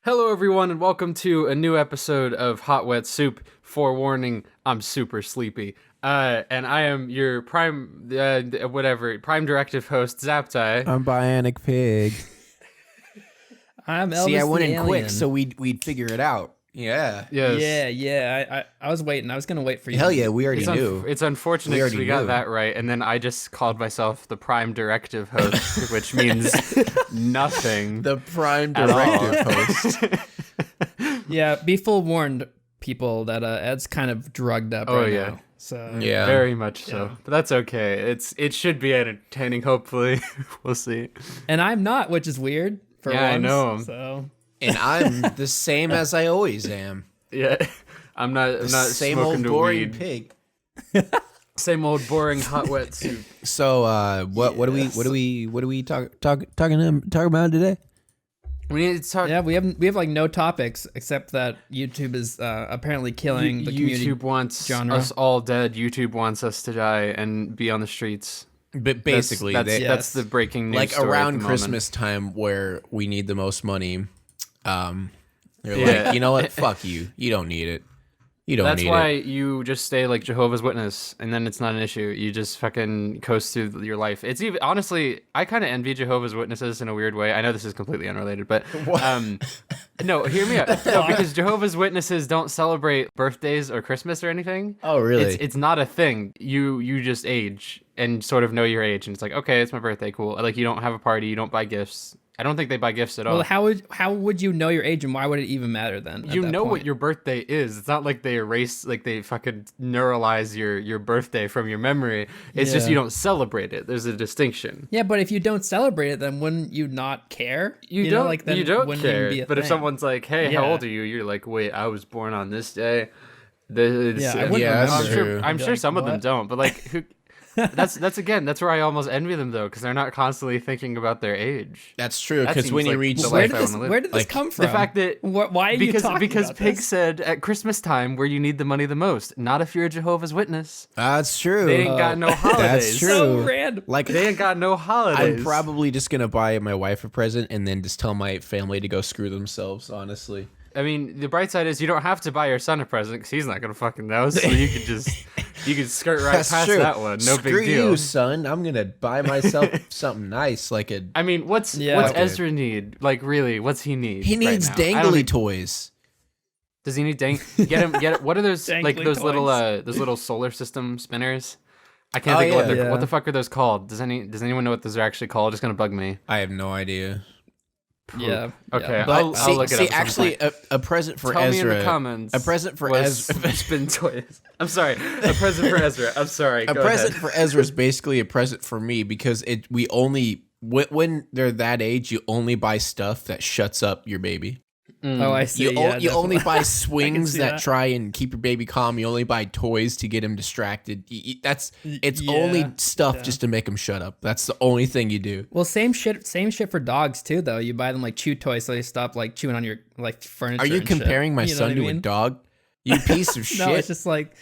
Hello, everyone, and welcome to a new episode of Hot Wet Soup. Forewarning, I'm super sleepy. And I am your prime directive host, Zaptai. I'm Bionic Pig. I'm Elvis. See, I went the in quick alien. so we'd figure it out. Yeah. Yes. Yeah. I was waiting. I was gonna wait for you. Hell yeah, we already It's, knew. it's unfortunate We because already we got knew. that right, and then I just called myself the prime directive host, which means nothing. The prime At all. directive host. Yeah. Be full warned, people, that Ed's kind of drugged up. Oh, right yeah. now. So Yeah. Very much so. Yeah. But that's okay. It should be entertaining, hopefully. We'll see. And I'm not, which is weird. For Yeah, I once, know. So And I'm the same as I always am. Yeah. I'm not The not same smoking old the boring weed. pig. Same old boring hot wet soup. So what are we talking about today? We need to talk. yeah, we have like no topics except that YouTube is apparently killing the community. YouTube wants genre. us all dead. YouTube wants us to die and be on the streets. But basically, that's, they, that's the breaking news like story at the around moment. Christmas time where we need the most money, they're Yeah. like, you know what? Fuck you. You don't need it. You don't That's need why it. you just stay like Jehovah's Witness, and then it's not an issue. You just fucking coast through your life. It's even honestly, I kind of envy Jehovah's Witnesses in a weird way. I know this is completely unrelated, but no, hear me out. No, because Jehovah's Witnesses don't celebrate birthdays or Christmas or anything. Oh, really? It's not a thing. You just age and sort of know your age, and it's like, okay, it's my birthday, cool. Like you don't have a party, you don't buy gifts. I don't think they buy gifts at all. Well, how would you know your age, and why would it even matter then? at You that know what point? your birthday is. It's not like they erase, like they fucking neuralize your birthday from your memory. It's just Yeah. you don't celebrate it. There's a distinction. Yeah, but if you don't celebrate it, then wouldn't you not care? You know, don't. like then You don't wouldn't even care. be a But if thing. someone's like, "Hey, how Yeah. old are you?" You're like, "Wait, I was born on this day." This, Yeah, I wouldn't Yeah, that's I'm remember. sure. true. I'm I'd be sure like, some of them "What?" don't. But like, who? That's again. That's where I almost envy them though, because they're not constantly thinking about their age. That's true. That Because seems when you like reach the Where life did I this? wanna live. Where did this Like, come from? The fact that Why are you talking because about Pig this? said at Christmas time where you need the money the most. Not if you're a Jehovah's Witness. That's true. They ain't got no holidays. true. So random. Like, They ain't got no holidays. I'm probably just gonna buy my wife a present and then just tell my family to go screw themselves. Honestly, I mean, the bright side is you don't have to buy your son a present because he's not gonna fucking know. So you could just skirt right that's past true. that one. No Screw big deal. you, son. I'm gonna buy myself something nice, like a. I mean, what's Yeah. Okay. Ezra need? Like, really, what's he need? He right needs now? I don't dangly need- toys. Does he need dang? Get him. What are those like Dangly those little toys. those little solar system spinners? I can't Oh, think of what yeah. they're. What Yeah. the fuck are those called? Does anyone know what those are actually called? It's gonna bug me. I have no idea. Yeah. Okay, yeah. But I'll see, look it see up at some actually, a present for Tell Ezra. me in the comments. A present for was Ezra. spin toys. I'm sorry. A present for Ezra. I'm sorry. A Go present ahead. for Ezra is basically a present for me because we only when they're that age you only buy stuff that shuts up your baby. Oh, I see. You, yeah, you only definitely. buy swings see that that. try and keep your baby calm. You only buy toys to get him distracted. It's yeah, only stuff yeah. just to make him shut up. That's the only thing you do. Well, same shit for dogs too, though. You buy them like chew toys so they stop like chewing on your like furniture. Are you and shit. comparing my You know son what I to a mean? dog? You piece of shit. No, it's just like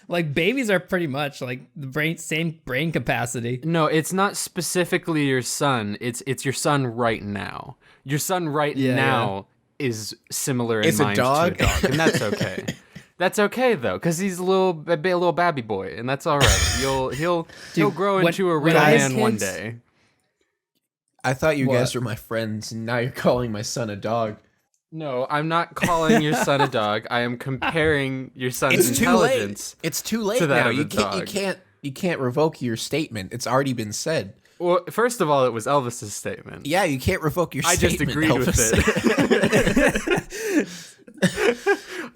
like babies are pretty much like the same brain capacity. No, it's not specifically your son. It's your son right now. Your son right Yeah, now is similar in It's a mind dog? to a dog, and that's okay. That's okay though, because he's a little babby boy, and that's all right. He'll grow when- into a when real I have man one kids- day. I thought you guys What? were my friends, and now you're calling my son a dog. No, I'm not calling your son a dog. I am comparing your son's It's too late. intelligence. It's too late to that now. of a You can't. You dog. can't. You can't revoke your statement. It's already been said. Well, first of all, it was Elvis's statement. Yeah, you can't revoke your I statement. just agreed with Elvis.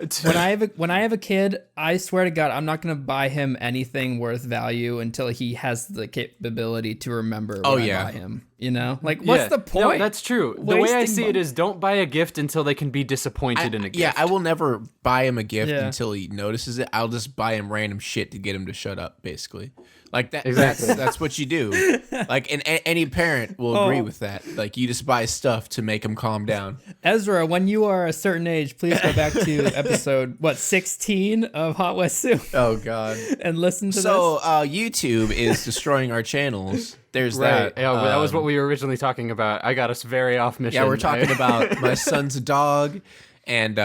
it. When I have a kid, I swear to God, I'm not gonna buy him anything worth value until he has the capability to remember. Oh, when I yeah. buy him. You know, like what's Yeah. the point? No, that's true. The way I Wasting see it money. is, don't buy a gift until they can be disappointed in a gift. Yeah, I will never buy him a gift Yeah. until he notices it. I'll just buy him random shit to get him to shut up, basically. Like that. Exactly. That's what you do. Like, and any parent will agree Oh. with that. Like, you just buy stuff to make him calm down. Ezra, when you are a certain age, please go back to episode 16 of Hot West Soup Oh God. and listen to So YouTube is destroying our channels. there's Right. that. Yeah, that was what we were originally talking about. I got us very off mission. Yeah, we're talking about my son's dog and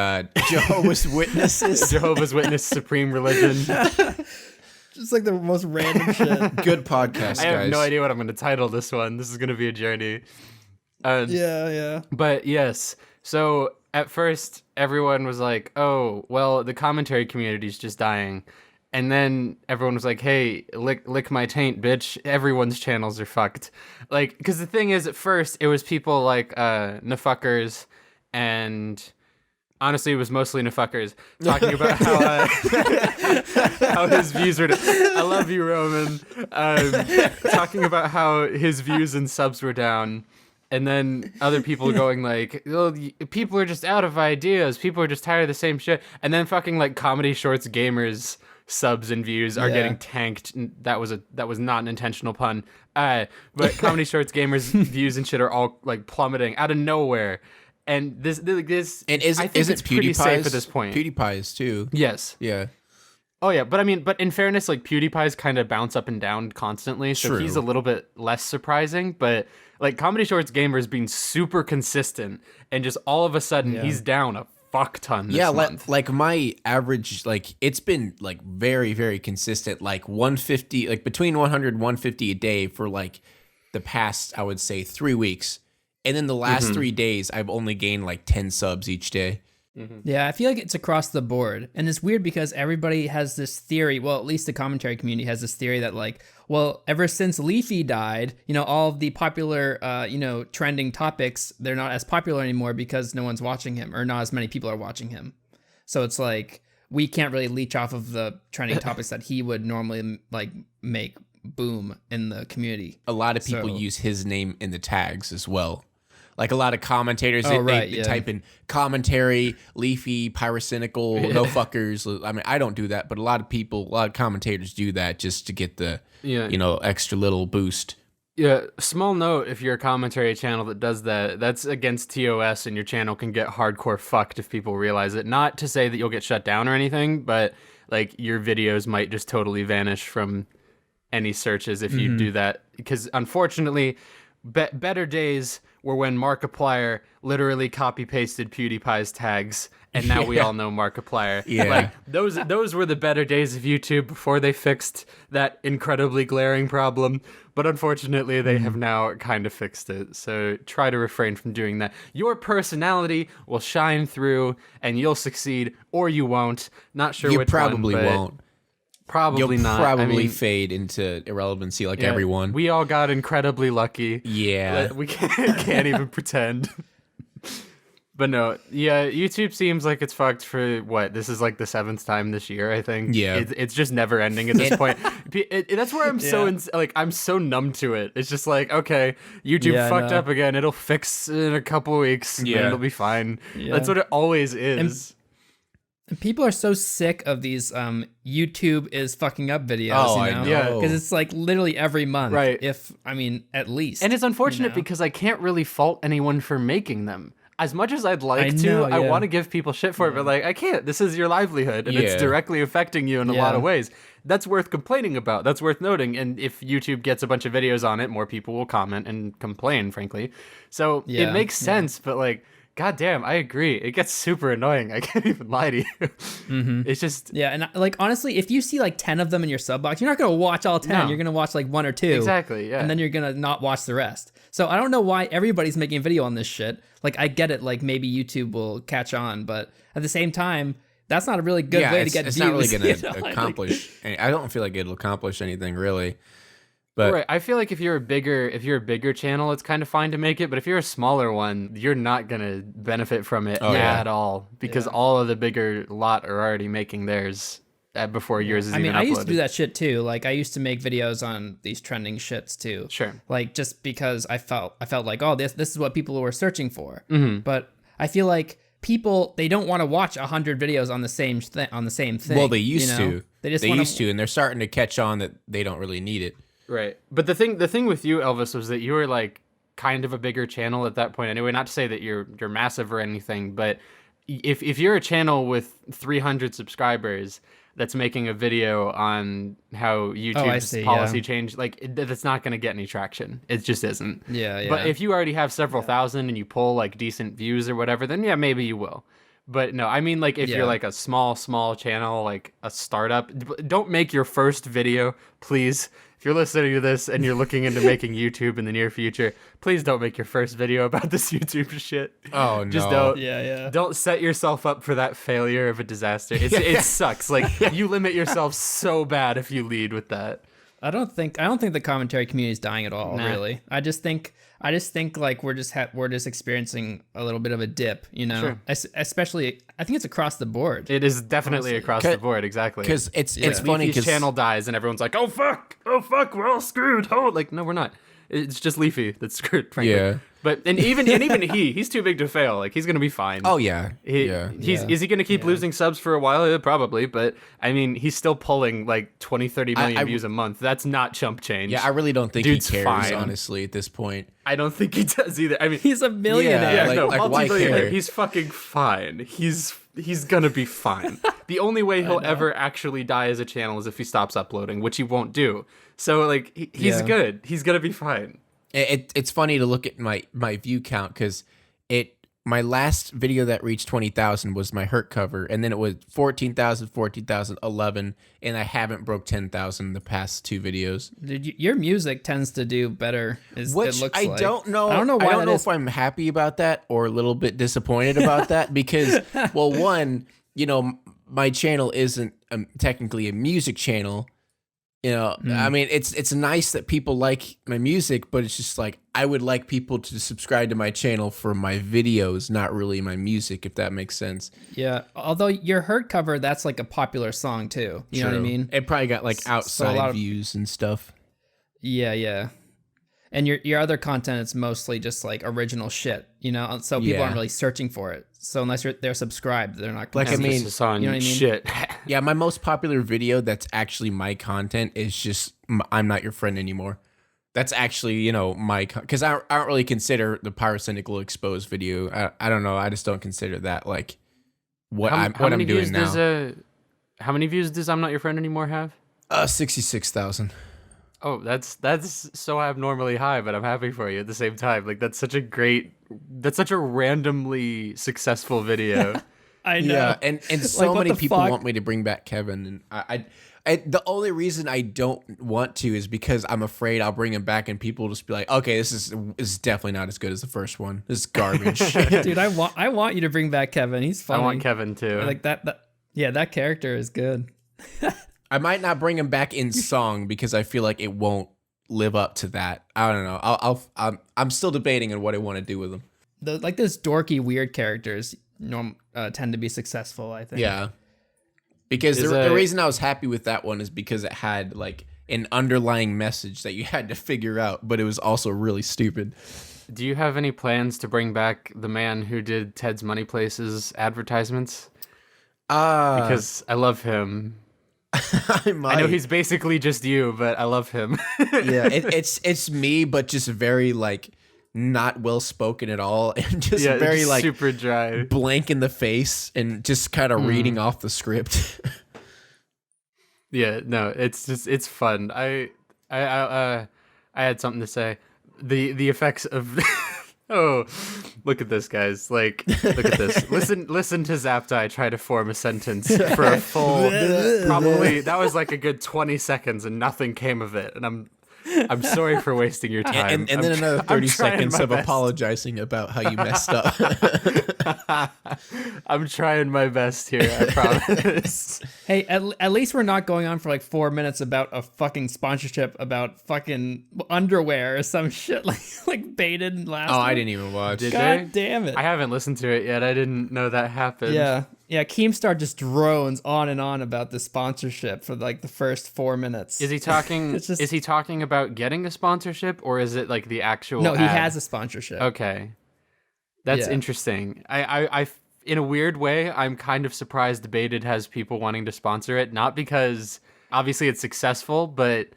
Jehovah's Witnesses. Jehovah's Witness supreme religion. Just like the most random shit. Good podcast, guys. I have no idea what I'm going to title this one. This is going to be a journey. Yeah. But yes, so at first everyone was like, "Oh, well, the commentary community's just dying," and then everyone was like, "Hey, lick my taint, bitch! Everyone's channels are fucked." Like, because the thing is, at first it was people like Nafuckers, and honestly, it was mostly Nafuckers talking about how how his views are. I love you, Roman. Talking about how his views and subs were down. And then other people going like, oh, people are just out of ideas. People are just tired of the same shit. And then fucking like Comedy Shorts gamers subs and views are getting tanked. That was not an intentional pun. But Comedy Shorts gamers views and shit are all like plummeting out of nowhere. And this And I think it's pretty safe at this point. PewDiePie's too. Yes. Yeah. Oh yeah, but I mean, but in fairness, like PewDiePie's kind of bounce up and down constantly, so True. he's a little bit less surprising. But like Comedy Shorts Gamer's been super consistent, and just all of a sudden he's down a fuck ton this month. Like my average, like it's been like very, very consistent, like 150, like between 100 and 150 a day for like the past, I would say 3 weeks. And then the last 3 days, I've only gained like 10 subs each day. Yeah, I feel like it's across the board. And it's weird because everybody has this theory, well, at least the commentary community has this theory that like, well, ever since Leafy died, all of the popular, trending topics, they're not as popular anymore because no one's watching him or not as many people are watching him. So it's like, we can't really leech off of the trending topics that he would normally like make boom in the community. A lot of people use his name in the tags as well. Like a lot of commentators, they type in commentary, Leafy, pyrocynical, no fuckers. I mean, I don't do that, but a lot of commentators do that just to get the, extra little boost. Yeah, small note, if you're a commentary channel that does that, that's against TOS and your channel can get hardcore fucked if people realize it. Not to say that you'll get shut down or anything, but like your videos might just totally vanish from any searches if you do that. Because unfortunately, better days were when Markiplier literally copy-pasted PewDiePie's tags, and now we all know Markiplier. Yeah. Like, those were the better days of YouTube before they fixed that incredibly glaring problem, but unfortunately they have now kind of fixed it, so try to refrain from doing that. Your personality will shine through, and you'll succeed, or you won't. Not sure You which probably one, but won't. Probably You'll not. probably fade into irrelevancy like everyone. We all got incredibly lucky. Yeah. We can't even pretend. But no, yeah, YouTube seems like it's fucked for what? This is like the 7th time this year, I think. Yeah. It's just never ending at this point. That's where I'm I'm so numb to it. It's just like, okay, YouTube fucked up again. It'll fix in a couple weeks. Yeah. And it'll be fine. Yeah. That's what it always is. And people are so sick of these YouTube is fucking up videos, I know. Because it's like literally every month. Right. At least. And it's unfortunate because I can't really fault anyone for making them. As much as I'd like I want to give people shit for it, but like, I can't. This is your livelihood, and it's directly affecting you in a lot of ways. That's worth complaining about. That's worth noting. And if YouTube gets a bunch of videos on it, more people will comment and complain, frankly. So it makes sense, but like, God damn, I agree. It gets super annoying. I can't even lie to you. It's just... Yeah, and like, honestly, if you see like 10 of them in your sub box, you're not going to watch all 10. No. You're going to watch like 1 or 2. Exactly, yeah. And then you're going to not watch the rest. So I don't know why everybody's making a video on this shit. Like, I get it, like maybe YouTube will catch on, but at the same time, that's not a really good way to get views. It's not really going to accomplish... I don't feel like it'll accomplish anything, really. But right, I feel like if you're a bigger channel, it's kind of fine to make it. But if you're a smaller one, you're not gonna benefit from it at all because all of the bigger lot are already making theirs before yours is even uploaded. I used to do that shit too. Like I used to make videos on these trending shits too. Sure. Like just because I felt like, oh, this is what people were searching for. Mm-hmm. But I feel like people, they don't want to watch 100 videos on the same thing. Well, they used to. They just used to, and they're starting to catch on that they don't really need it. Right. But the thing with you, Elvis, was that you were like kind of a bigger channel at that point anyway. Not to say that you're massive or anything, but if you're a channel with 300 subscribers, that's making a video on how YouTube's policy changed, like that's not going to get any traction. It just isn't. Yeah. But if you already have several thousand and you pull like decent views or whatever, then yeah, maybe you will. But no, I mean, like if you're like a small channel, like a startup, don't make your first video, please. If you're listening to this and you're looking into making YouTube in the near future, please don't make your first video about this YouTube shit. Oh, no. Just don't. Don't set yourself up for that failure of a disaster. It sucks. Like you limit yourself so bad if you lead with that. I don't think the commentary community is dying at all. Nah. Really, I just think like we're just experiencing a little bit of a dip, you know. Sure. Especially, I think it's across the board. It is definitely across the board, exactly. Because it's funny because channel dies and everyone's like, oh fuck, we're all screwed. Oh, like no, we're not. It's just Leafy that's screwed, frankly. Yeah. But even he's too big to fail. Like he's gonna be fine. Oh yeah. Is he gonna keep losing subs for a while? Probably, but I mean he's still pulling like 20-30 million views a month. That's not chump change. Yeah, I really don't think he cares, honestly, at this point. I don't think he does either. I mean he's a millionaire. Multi-millionaire. He's fucking fine. He's gonna be fine. The only way he'll ever actually die as a channel is if he stops uploading, which he won't do. So like he's good. He's gonna be fine. It's funny to look at my view count because my last video that reached 20,000 was my Hurt cover, and then it was 14,000, 14,000, 11, and I haven't broke 10,000 in the past 2 videos. Your music tends to do better. Which I don't know. I don't know why. I don't know if I'm happy about that or a little bit disappointed about that because, well, one, my channel isn't technically a music channel. I mean, it's nice that people like my music, but it's just like I would like people to subscribe to my channel for my videos, not really my music, if that makes sense. Yeah, although your Hurt cover, that's like a popular song too. You know what I mean? It probably got like outside views and stuff. Yeah. And your other content is mostly just like original shit, so people aren't really searching for it. So unless they're subscribed, they're not. Like, I mean, shit. Yeah, my most popular video that's actually my content is just I'm Not Your Friend Anymore. That's actually, because I don't really consider the Pyrocynical Exposed video. I don't know. I just don't consider that like what I'm doing now. How many views does I'm Not Your Friend Anymore have? 66,000. Oh, that's so abnormally high, but I'm happy for you at the same time. Like that's such a randomly successful video. I know. Yeah, and so many people want me to bring back Kevin, and I the only reason I don't want to is because I'm afraid I'll bring him back and people will just be like, okay, this is definitely not as good as the first one. This is garbage. Dude, I want you to bring back Kevin. He's funny. I want Kevin too. Like that character is good. I might not bring him back in song because I feel like it won't live up to that. I don't know. I'm still debating on what I want to do with him. Those dorky weird characters tend to be successful, I think. Yeah. Because the reason I was happy with that one is because it had like an underlying message that you had to figure out, but it was also really stupid. Do you have any plans to bring back the man who did Ted's Money Places advertisements? Because I love him. I know he's basically just you, but I love him. Yeah, it's me, but just very like not well spoken at all, and just very like super dry, blank in the face, and just kind of reading off the script. Yeah, no, it's fun. I had something to say. The effects of oh, look at this, guys! Like, look at this. Listen to Zaptai try to form a sentence for a full. Probably that was like a good 20 seconds, and nothing came of it. And I'm sorry for wasting your time. And then another 30 seconds of apologizing about how you messed up. I'm trying my best here, I promise. Hey, at least we're not going on for like 4 minutes about a fucking sponsorship about fucking underwear or some shit like baited last I didn't even watch. God damn it. I haven't listened to it yet. I didn't know that happened. Yeah, Keemstar just drones on and on about the sponsorship for like the first 4 minutes. Is he talking is he talking about getting a sponsorship, or is it like the actual No, he has a sponsorship. Okay. That's interesting. I in a weird way, I'm kind of surprised Baited has people wanting to sponsor it. Not because obviously it's successful, but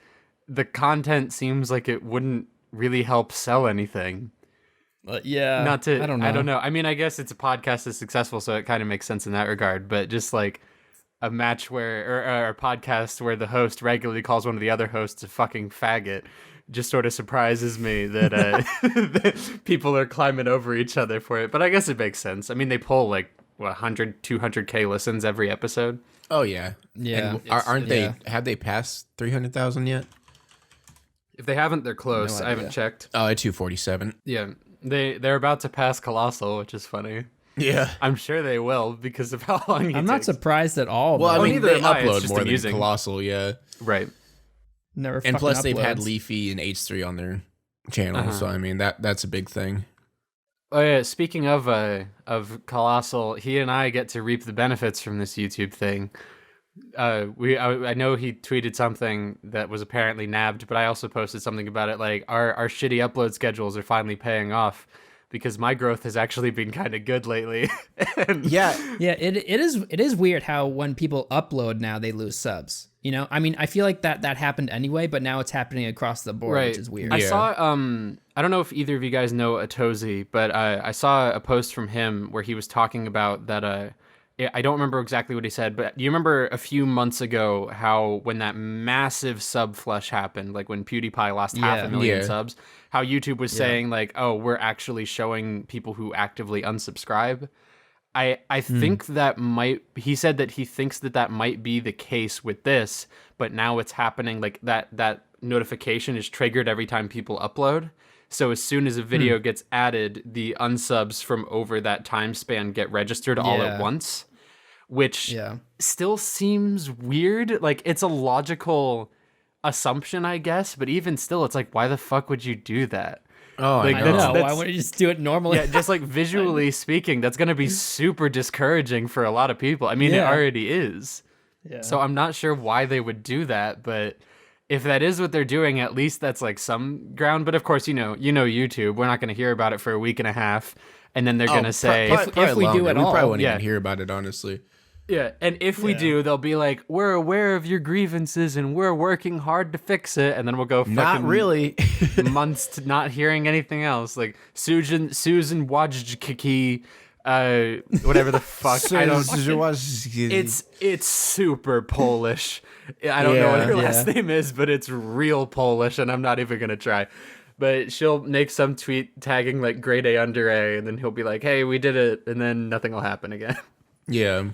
the content seems like it wouldn't really help sell anything. Yeah. I don't know. I mean, I guess it's a podcast that's successful, so it kind of makes sense in that regard. But just like, a match where or a podcast where the host regularly calls one of the other hosts a fucking faggot just sort of surprises me that, that people are climbing over each other for it. But I guess it makes sense. I mean, they pull like 100, 200K listens every episode. Oh yeah, yeah. And aren't they? Have they passed 300,000 yet? If they haven't, they're close. No I haven't checked. Oh, at 247. Yeah, they're about to pass Colossal, which is funny. Yeah, I'm sure they will because of how long. I'm not surprised at all. Well, though. I mean, neither they am I. It's upload just more amusing. than Colossal, yeah. Right. Never. And plus, they've had uploads. Leafy and H3 on their channel, so I mean that's a big thing. Oh yeah. Speaking of Colossal, he and I get to reap the benefits from this YouTube thing. I know he tweeted something that was apparently nabbed, but I also posted something about it. Like our shitty upload schedules are finally paying off because my growth has actually been kind of good lately. Yeah, it is weird how when people upload now they lose subs. You know, I mean, I feel like that happened anyway, but now it's happening across the board, which is weird. I saw I don't know if either of you guys know Atozi, but I saw a post from him where he was talking about that. I don't remember exactly what he said, but you remember a few months ago how when that massive sub flush happened, like when PewDiePie lost 500,000 subs, how YouTube was saying like, oh, we're actually showing people who actively unsubscribe. I think that he said that he thinks that might be the case with this, but now it's happening like that notification is triggered every time people upload. So as soon as a video gets added, the unsubs from over that time span get registered all at once, which still seems weird. Like it's a logical assumption, I guess, but even still, it's like, why the fuck would you do that? Oh, like, I know. Why wouldn't you just do it normally? Yeah, just like visually speaking, that's going to be super discouraging for a lot of people. I mean, it already is. Yeah. So I'm not sure why they would do that, but if that is what they're doing, at least that's like some ground. But of course, you know YouTube. We're not going to hear about it for a week and a half, and then they're going to say, if we do at all, we probably won't even hear about it, honestly. Yeah, and if we do, they'll be like, we're aware of your grievances and we're working hard to fix it, and then we'll go fucking not really months to not hearing anything else. Like Susan Wojcicki, whatever the fuck. I don't. It's super Polish. I don't know what her last name is, but it's real Polish, and I'm not even gonna try. But she'll make some tweet tagging like grade A under A, and then he'll be like, "Hey, we did it," and then nothing will happen again. Yeah.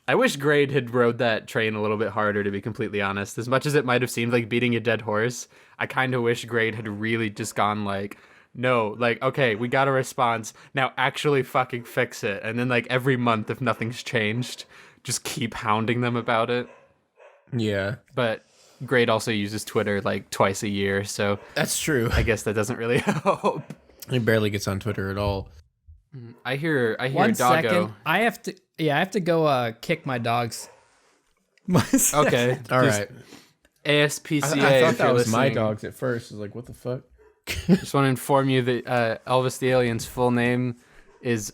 I wish Grade had rode that train a little bit harder, to be completely honest. As much as it might have seemed like beating a dead horse, I kind of wish Grade had really just gone like, no, like, okay, we got a response. Now actually fucking fix it. And then like every month, if nothing's changed, just keep hounding them about it. Yeah. But Grade also uses Twitter like twice a year, so that's true. I guess that doesn't really help. He barely gets on Twitter at all. I hear One Doggo. second. I have to go kick my dogs. Okay. All right. ASPCA. I thought that was listening. my dogs at first. I was like, what the fuck? Just want to inform you that Elvis the Alien's full name is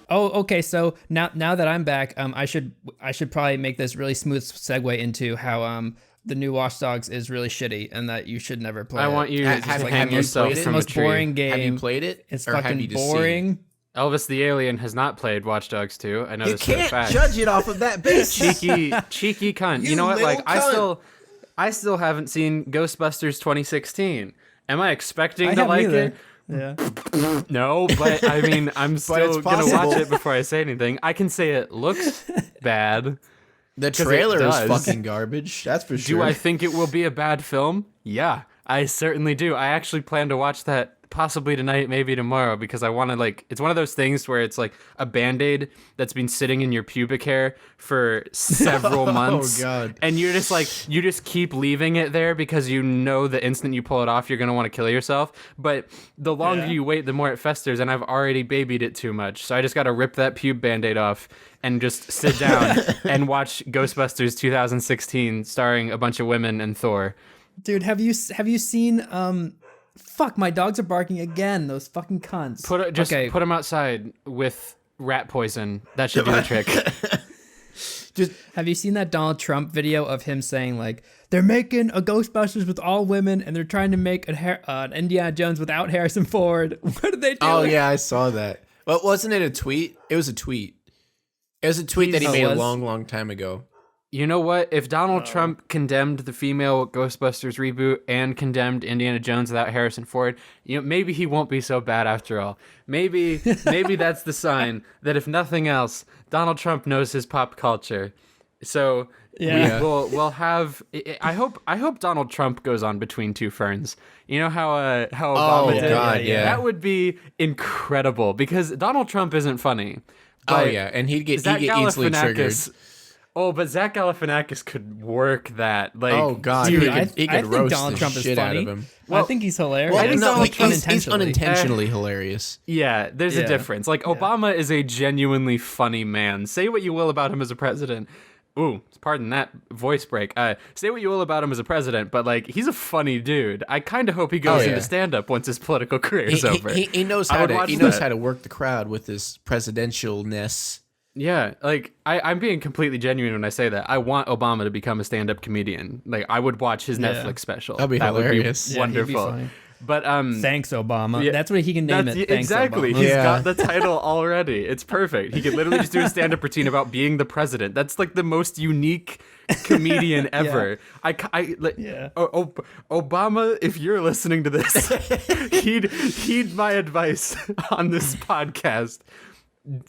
Oh, okay. So now that I'm back, I should probably make this really smooth segue into how the new Watch Dogs is really shitty and that you should never play. I want you to just hang yourself It's the from a most tree. boring game. Have you played it? It's or have fucking you just boring. Elvis the Alien has not played Watch Dogs 2. I know You this for a can't fact. judge it off of that basis. cheeky cunt. You You know what? Like little I still haven't seen Ghostbusters 2016. Am I expecting I to haven't like either. it? Yeah. No, but I mean, I'm still gonna possible. watch it before I say anything. I can say it looks bad. The it trailer is does. fucking garbage. That's for sure. Do I think it will be a bad film? Yeah, I certainly do. I actually plan to watch that possibly tonight, maybe tomorrow, because I want to, like, it's one of those things where it's like a Band-Aid that's been sitting in your pubic hair for several months. Oh, God. And you're just like, you just keep leaving it there because you know the instant you pull it off, you're going to want to kill yourself. But the longer you wait, the more it festers, and I've already babied it too much. So I just got to rip that pube Band-Aid off and just sit down and watch Ghostbusters 2016 starring a bunch of women and Thor. Dude, have you seen fuck, my dogs are barking again, those fucking cunts. Put them outside with rat poison. That should do the trick. Have you seen that Donald Trump video of him saying like they're making a Ghostbusters with all women and they're trying to make an Indiana Jones without Harrison Ford? What did they do? Oh yeah, I saw that. Well, wasn't it a tweet? It was a tweet. It was a tweet that he made a long time ago. You know what? If Donald Trump condemned the female Ghostbusters reboot and condemned Indiana Jones without Harrison Ford, maybe he won't be so bad after all. Maybe that's the sign that if nothing else, Donald Trump knows his pop culture. So we'll have. I hope Donald Trump goes on Between Two Ferns. You know how Obama did. God, yeah. That would be incredible because Donald Trump isn't funny. And he'd get easily triggered. Oh, but Zach Galifianakis could work that. Like, oh God, dude, he could roast Donald Trump the shit out of him. Well, I think he's hilarious. Well, I think Donald Trump he's unintentionally hilarious. Yeah, there's a difference. Like, Obama is a genuinely funny man. Say what you will about him as a president. Ooh, pardon that voice break. Say what you will about him as a president, but like, he's a funny dude. I kind of hope he goes into stand-up once his political career is over. He knows how to work the crowd with his presidentialness. Yeah, like I'm being completely genuine when I say that. I want Obama to become a stand-up comedian. Like I would watch his Netflix special. That'd be hilarious. Would be wonderful. He'd be but thanks Obama. Yeah, that's what he can name it. Thanks, exactly. Obama. He's got the title already. It's perfect. He could literally just do a stand-up routine about being the president. That's like the most unique comedian ever. Obama, if you're listening to this, heed my advice on this podcast.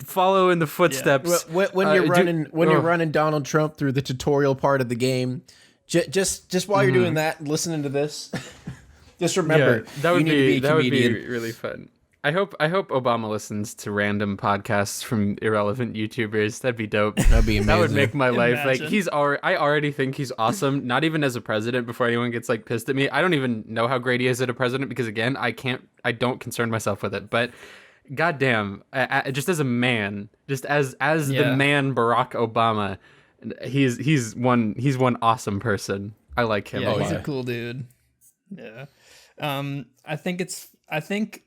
Follow in the footsteps. When you're running Donald Trump through the tutorial part of the game, just while you're doing that, listening to this, just remember that would be really fun. I hope Obama listens to random podcasts from irrelevant YouTubers. That'd be dope. That'd be amazing. That would make my life. Like I already think he's awesome. Not even as a president. Before anyone gets like pissed at me, I don't even know how great he is as a president because again, I don't concern myself with it, but. Goddamn! Just as a man, just as the man Barack Obama, he's one awesome person. I like him. Yeah, he's a cool dude. Yeah, I think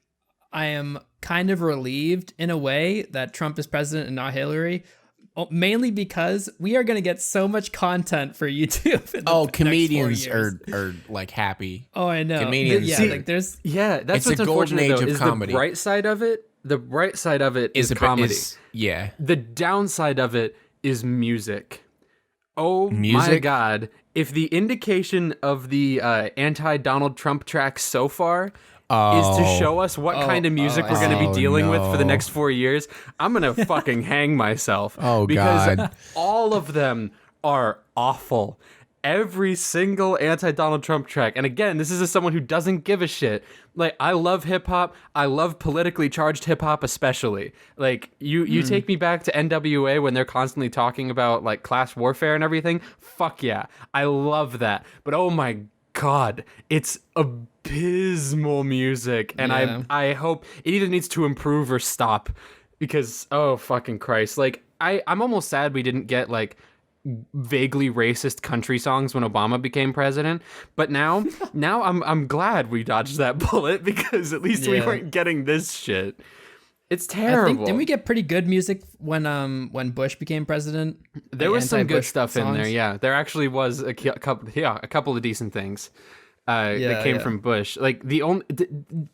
I am kind of relieved in a way that Trump is president and not Hillary. Mainly because we are going to get so much content for YouTube. Comedians are like happy. Oh, I know. Comedians, there's that's what's a golden unfortunate age though, of is comedy. The bright side of it. The bright side of it is comedy. The downside of it is music. Oh my God! If the indication of the anti-Donald Trump tracks so far. Is to show us what kind of music we're going to be dealing with for the next 4 years, I'm going to fucking hang myself. Because all of them are awful. Every single anti-Donald Trump track. And again, this is as someone who doesn't give a shit. Like, I love hip-hop. I love politically charged hip-hop especially. Like, you take me back to NWA when they're constantly talking about, like, class warfare and everything. Fuck yeah. I love that. But oh my God, it's abysmal music, and I hope it either needs to improve or stop, because oh fucking Christ, like I'm almost sad we didn't get like vaguely racist country songs when Obama became president, but now I'm glad we dodged that bullet because at least we weren't getting this shit. It's terrible. Didn't we get pretty good music when Bush became president? There was some good stuff in there. Yeah, there actually was a couple of decent things that came from Bush. Like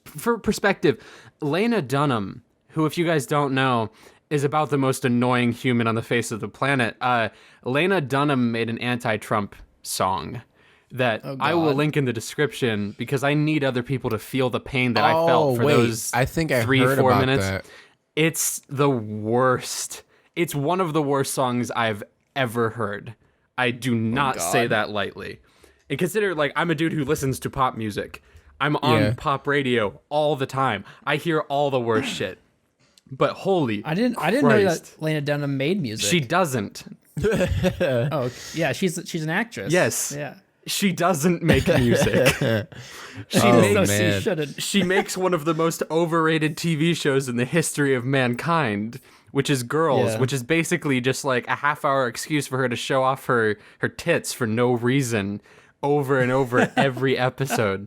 for perspective, Lena Dunham, who if you guys don't know, is about the most annoying human on the face of the planet. Lena Dunham made an anti-Trump song that I will link in the description because I need other people to feel the pain that I felt for those I think I 3-4 heard about minutes. That. It's the worst. It's one of the worst songs I've ever heard. I do not say that lightly. And consider, like, I'm a dude who listens to pop music. I'm on pop radio all the time. I hear all the worst shit. But holy I didn't know that Lena Dunham made music. She doesn't. Oh, yeah, she's an actress. Yes. Yeah. She doesn't make music. She makes one of the most overrated TV shows in the history of mankind, which is Girls, which is basically just like a half-hour excuse for her to show off her tits for no reason over and over every episode.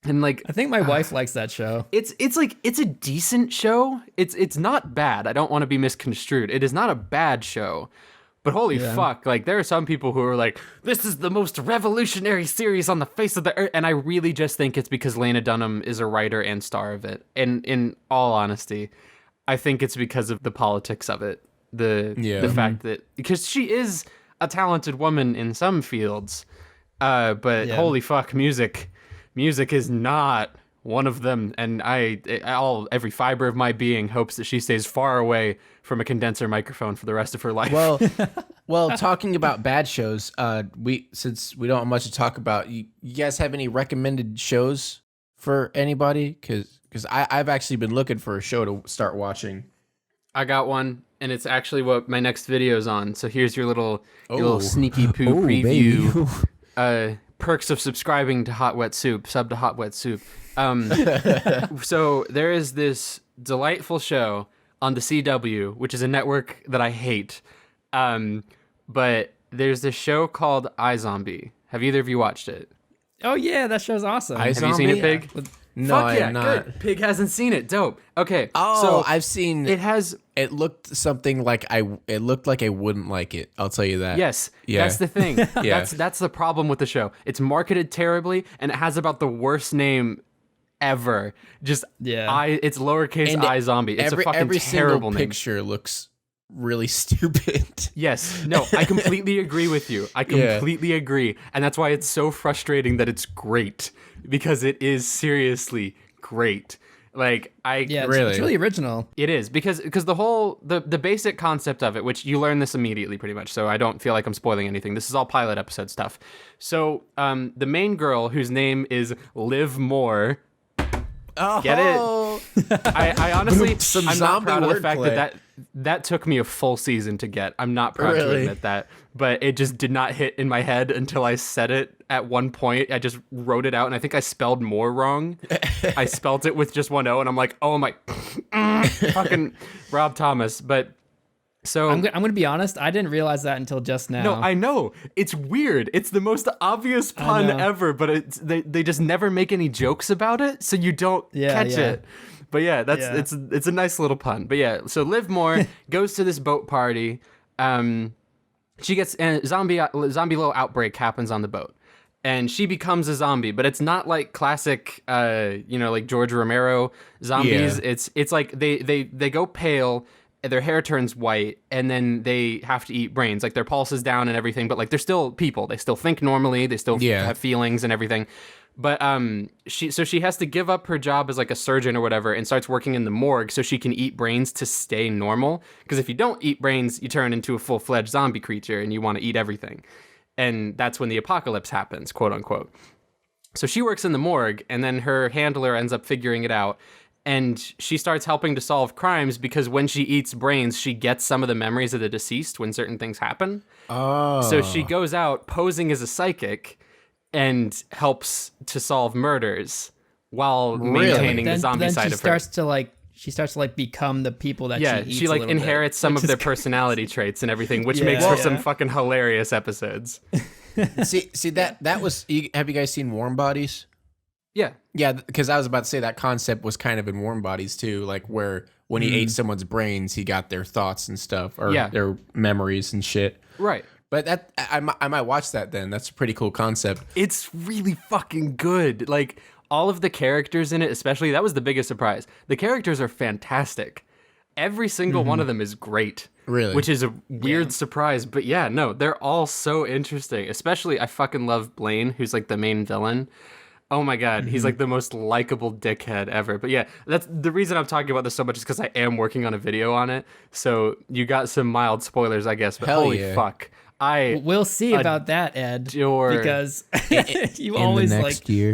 And like, I think my wife likes that show. It's a decent show. It's not bad. I don't want to be misconstrued. It is not a bad show. But holy fuck, like there are some people who are like, this is the most revolutionary series on the face of the earth. And I really just think it's because Lena Dunham is a writer and star of it. And in all honesty, I think it's because of the politics of it. The fact that, because she is a talented woman in some fields, but holy fuck, music is not one of them. And every fiber of my being hopes that she stays far away from a condenser microphone for the rest of her life. Well, talking about bad shows, since we don't have much to talk about, you guys have any recommended shows for anybody? Because I've actually been looking for a show to start watching. I got one, and it's actually what my next video is on. So here's your little sneaky poo preview. Perks of subscribing to Hot Wet Soup. Sub to Hot Wet Soup. So there is this delightful show on the CW, which is a network that I hate. But there's this show called iZombie. Have either of you watched it? Oh yeah, that show's awesome. Have you seen it, Pig? No, I have not. Good. Pig hasn't seen it. Dope. Okay. Oh, so I've seen it. It looked something like it looked like I wouldn't like it. I'll tell you that. Yes. Yeah. That's the thing. That's the problem with the show. It's marketed terribly, and it has about the worst name ever. Just it's lowercase iZombie. It's a fucking every terrible single name. Picture looks really stupid. Yes. No, I completely agree with you. I completely agree. And that's why it's so frustrating that it's great, because it is seriously great. Like it's really original. It is, because the whole the basic concept of it, which you learn this immediately pretty much, so I don't feel like I'm spoiling anything. This is all pilot episode stuff. So the main girl, whose name is Liv Moore. Get it? I honestly, I'm not proud of the fact that took me a full season to get. I'm not proud to admit that, but it just did not hit in my head until I said it at one point. I just wrote it out, and I think I spelled more wrong. I spelled it with just one O, and I'm like, oh my, fucking Rob Thomas. But so I'm going to be honest, I didn't realize that until just now. No, I know. It's weird. It's the most obvious pun ever, but they just never make any jokes about it, so you don't catch it. But yeah, it's a nice little pun. But yeah, so Liv Moore goes to this boat party. She gets a zombie little outbreak happens on the boat, and she becomes a zombie. But it's not like classic, like George Romero zombies. Yeah. It's like they go pale. Their hair turns white, and then they have to eat brains. Like, their pulse is down and everything, but like they're still people. They still think normally. They still have feelings and everything. But she has to give up her job as like a surgeon or whatever, and starts working in the morgue so she can eat brains to stay normal. Because if you don't eat brains, you turn into a full-fledged zombie creature, and you want to eat everything. And that's when the apocalypse happens, quote unquote. So she works in the morgue, and then her handler ends up figuring it out. And she starts helping to solve crimes, because when she eats brains, she gets some of the memories of the deceased when certain things happen. Oh. So she goes out posing as a psychic and helps to solve murders while maintaining the zombie side of her. She starts to become the people that she eats. She inherits some of their personality traits and everything, which makes for some fucking hilarious episodes. see that was. Have you guys seen Warm Bodies? Yeah, because I was about to say that concept was kind of in Warm Bodies too, like where when he ate someone's brains, he got their thoughts and stuff, or their memories and shit. Right. But that I might watch that then. That's a pretty cool concept. It's really fucking good. Like, all of the characters in it, especially, that was the biggest surprise. The characters are fantastic. Every single one of them is great. Really? Which is a weird surprise. But yeah, no, they're all so interesting. Especially, I fucking love Blaine, who's like the main villain. Oh my God, he's like the most likable dickhead ever. But yeah, that's the reason I'm talking about this so much, is because I am working on a video on it. So you got some mild spoilers, I guess. But holy fuck. We'll see about that, Ed. Because you always year.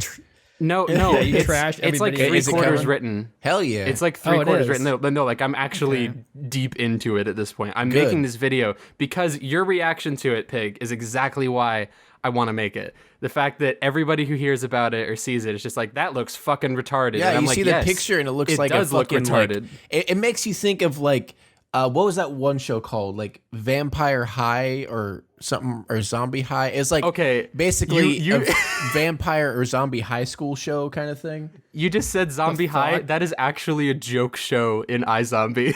No, you trash. It's like 3/4 written. Hell yeah, it's like 3/4 written. No, like I'm actually deep into it at this point. I'm making this video because your reaction to it, Pig, is exactly why I want to make it. The fact that everybody who hears about it or sees it is just like, that looks fucking retarded. Yeah, and you see the picture and it looks like does look retarded. It makes you think of what was that one show called? Like Vampire High or something, or Zombie High? It's like basically a vampire or zombie high school show kind of thing. You just said Zombie High. That is actually a joke show in iZombie.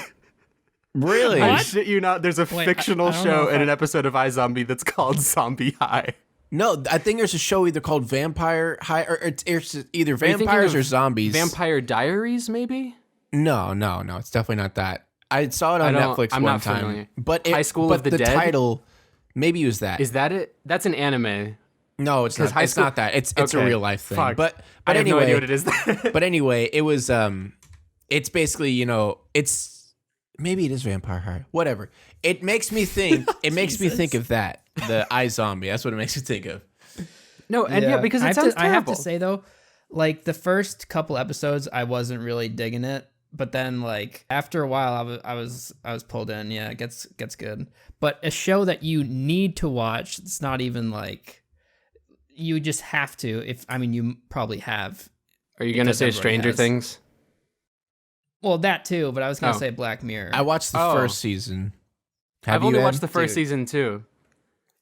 Really? I shit you not. There's a fictional I don't show know if in an episode of iZombie that's called Zombie High. No, I think there's a show either called Vampire High, or it's either Are you thinking vampires of or zombies. Vampire Diaries, maybe? No, it's definitely not that. I saw it on Netflix I'm one not time. familiar. But High School of the the Dead? title, maybe it was that. Is that it? That's an anime. No, it's not. High It's School- not that. It's a Okay. real life thing. Fuck. But I have anyway, no idea what it is. but anyway, it was it's basically, it's maybe it is Vampire High. Whatever. It makes me think. It makes me think of that. The iZombie. That's what it makes me think of. No, and yeah, because it sounds I have terrible. to say though, like the first couple episodes, I wasn't really digging it, but then like after a while, I was pulled in. Yeah, it gets good. But a show that you need to watch, it's not even like you just have to. You probably have. Are you gonna because say everybody Stranger has. Things? Well, that too, but I was gonna Oh. say Black Mirror. I watched the Oh. first season. Have I've you, only Ed? watched the first Dude. season too.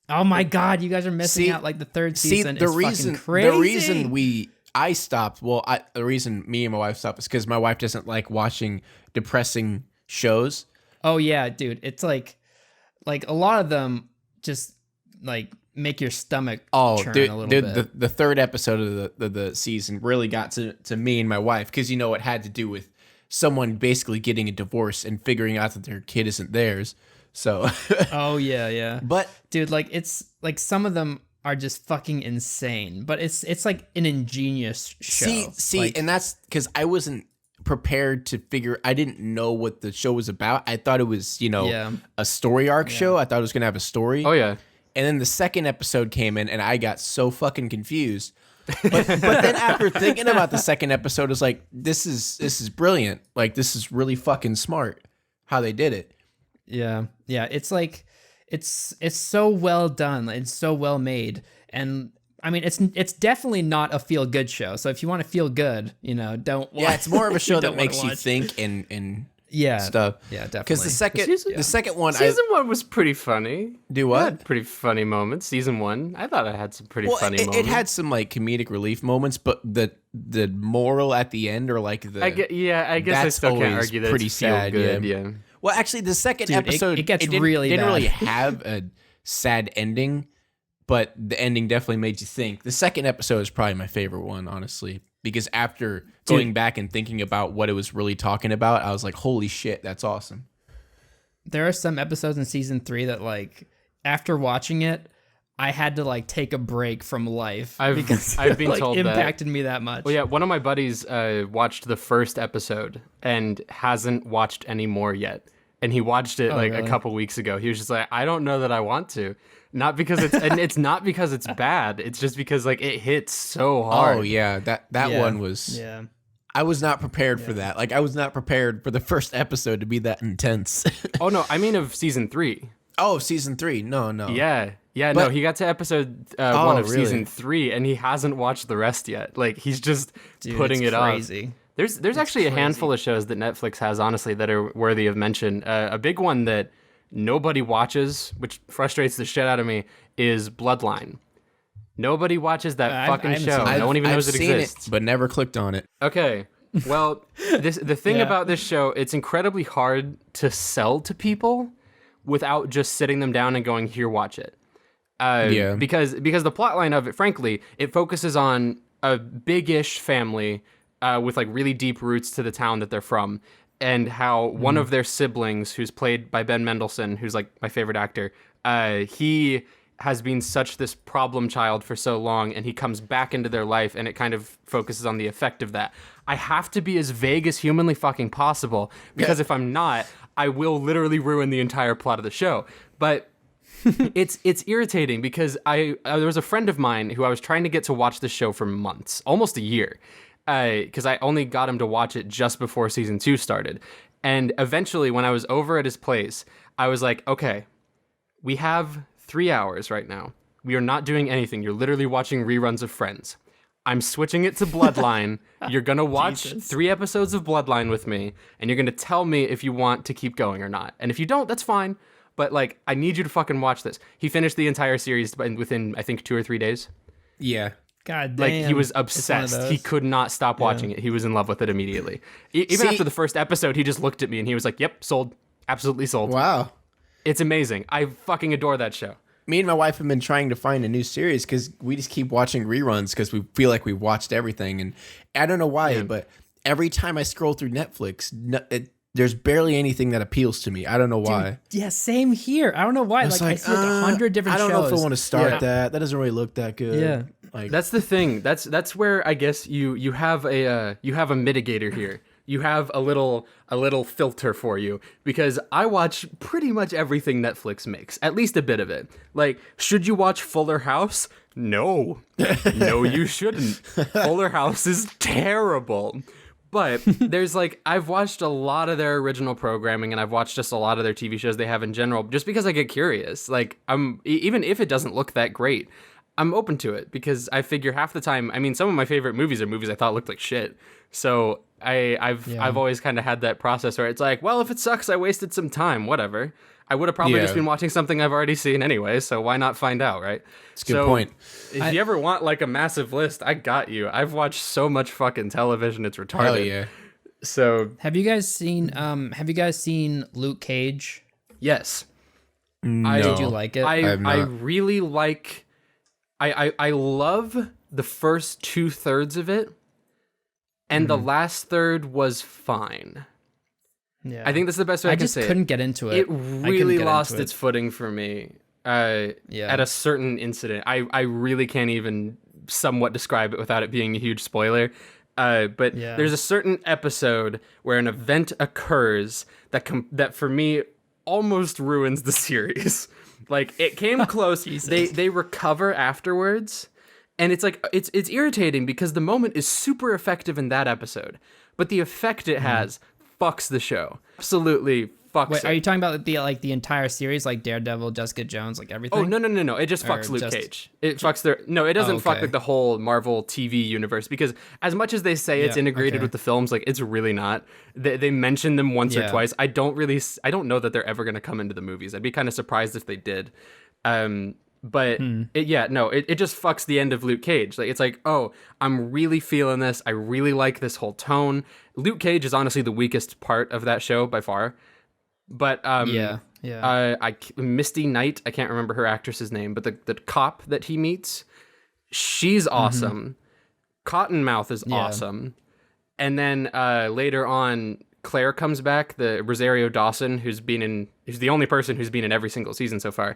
Oh my God, you guys are missing See- out. Like the third See, season the is reason fucking crazy. the reason I stopped. Well, the reason me and my wife stopped is because my wife doesn't like watching depressing shows. Oh yeah, dude. It's like a lot of them just like make your stomach churn a little bit. The third episode of the season really got to me and my wife because it had to do with someone basically getting a divorce and figuring out that their kid isn't theirs. So, Oh yeah. but Dude, like it's like some of them are just fucking insane, but it's like an ingenious show. see, Like, and that's because I wasn't prepared to figure. I didn't know what the show was about. I thought it was Yeah. a story arc show. I thought it was gonna have a story. Oh yeah. And then the second episode came in, and I got so fucking confused. But then after thinking about the second episode, I was like, this is brilliant. Like, this is really fucking smart how they did it. yeah. It's like it's so well done. It's so well made, and I mean, it's definitely not a feel good show. So if you want to feel good, don't watch. Yeah, it's more of a show you that don't wanna makes you watch. think and Yeah, stuff. Yeah, definitely. Because the second one, Season one was pretty funny. do It what? had pretty funny moments. Season one, I thought it had some pretty funny it moments. had some like comedic relief moments, but the moral at the end, or like the I guess I that's still can't always argue that pretty it's feel sad, good. yeah. Yeah. Well, actually, the second Dude, episode it gets didn't, really didn't bad. really have a sad ending, but the ending definitely made you think. The second episode is probably my favorite one, honestly, because after going back and thinking about what it was really talking about, I was like, "Holy shit, that's awesome!" There are some episodes in season 3 that like after watching it, I had to like take a break from life because I've it, been like, told that. impacted me that much. Well, yeah, one of my buddies watched the first episode and hasn't watched any more yet. And he watched it like really? a couple weeks ago. He was just like, I don't know that I want to. Not because it's and it's not because it's bad. It's just because like it hits so hard. Oh yeah, that Yeah. one was. Yeah. I was not prepared for that. Like, I was not prepared for the first episode to be that intense. Oh no, I mean of season 3. Oh, season 3. No. Yeah. No, But- he got to episode 1 of really? season 3 and he hasn't watched the rest yet. Like he's just Dude, putting it's it off. crazy. There's actually a handful of shows that Netflix has, honestly, that are worthy of mention. A big one that nobody watches, which frustrates the shit out of me, is Bloodline. Nobody watches that I fucking haven't show. seen it. No one even knows I've it seen exists. but never clicked on it. Okay. Well, the thing Yeah. about this show, it's incredibly hard to sell to people without just sitting them down and going, "Here, watch it." Yeah. Because the plot line of it, frankly, it focuses on a big-ish family with like really deep roots to the town that they're from, and how one of their siblings, who's played by Ben Mendelsohn, who's like my favorite actor, he has been such this problem child for so long, and he comes back into their life, and it kind of focuses on the effect of that. I have to be as vague as humanly fucking possible, because if I'm not, I will literally ruin the entire plot of the show. But it's irritating because there was a friend of mine who I was trying to get to watch the show for months, almost a year, because I only got him to watch it just before season 2 started. And eventually, when I was over at his place, I was like, okay, we have 3 hours right now. We are not doing anything. You're literally watching reruns of Friends. I'm switching it to Bloodline. You're going to watch 3 episodes of Bloodline with me, and you're going to tell me if you want to keep going or not. And if you don't, that's fine. But, like, I need you to fucking watch this. He finished the entire series within, I think, 2 or 3 days. Yeah. God damn. Like, he was It's one of obsessed. He those. could not stop watching it. He was in love with it immediately. Even See- after the first episode, he just looked at me and he was like, yep, sold. Absolutely sold. Wow. It's amazing. I fucking adore that show. Me and my wife have been trying to find a new series because we just keep watching reruns because we feel like we've watched everything. And I don't know why, but every time I scroll through Netflix, there's barely anything that appeals to me. I don't know why. Dude, yeah, same here. I don't know why. I see like 100 different shows. I don't know if I want to start that. That doesn't really look that good. Yeah. Like, that's the thing. That's where I guess you have a mitigator here. You have a little filter for you, because I watch pretty much everything Netflix makes, at least a bit of it. Like, should you watch Fuller House? No, you shouldn't. Fuller House is terrible. But there's like, I've watched a lot of their original programming, and I've watched just a lot of their TV shows they have in general, just because I get curious. Like, even if it doesn't look that great, I'm open to it, because I figure half the time, I mean, some of my favorite movies are movies I thought looked like shit. So I've always kind of had that process where it's like, well, if it sucks, I wasted some time, whatever. I would have probably just been watching something I've already seen anyway, so why not find out, right? That's a good point. If you ever want like a massive list, I got you. I've watched so much fucking television, it's retarded. Hell yeah. So have you guys seen Luke Cage? Yes. No. Did you like it? I really like. I love the first 2/3 of it, and the last third was fine. Yeah, I think that's the best way I can say it. I just couldn't get into it. It really lost its footing for me at a certain incident. I really can't even somewhat describe it without it being a huge spoiler. But there's a certain episode where an event occurs that for me almost ruins the series. Like, it came close. They recover afterwards, and it's like it's irritating because the moment is super effective in that episode, but the effect it has fucks the show. Absolutely fucks it. Are you talking about the entire series, like Daredevil, Jessica Jones, like everything? Oh, no. It just fucks Luke Cage. It fucks it doesn't fuck like the whole Marvel TV universe, because as much as they say it's integrated with the films, like, it's really not. They mention them once or twice. I don't know that they're ever going to come into the movies. I'd be kind of surprised if they did. But it just fucks the end of Luke Cage. Like, it's like, oh, I'm really feeling this. I really like this whole tone. Luke Cage is honestly the weakest part of that show by far. But Misty Knight, I can't remember her actress's name, but the cop that he meets, she's awesome. Cottonmouth is awesome. And then later on, Claire comes back, the Rosario Dawson, who's the only person who's been in every single season so far.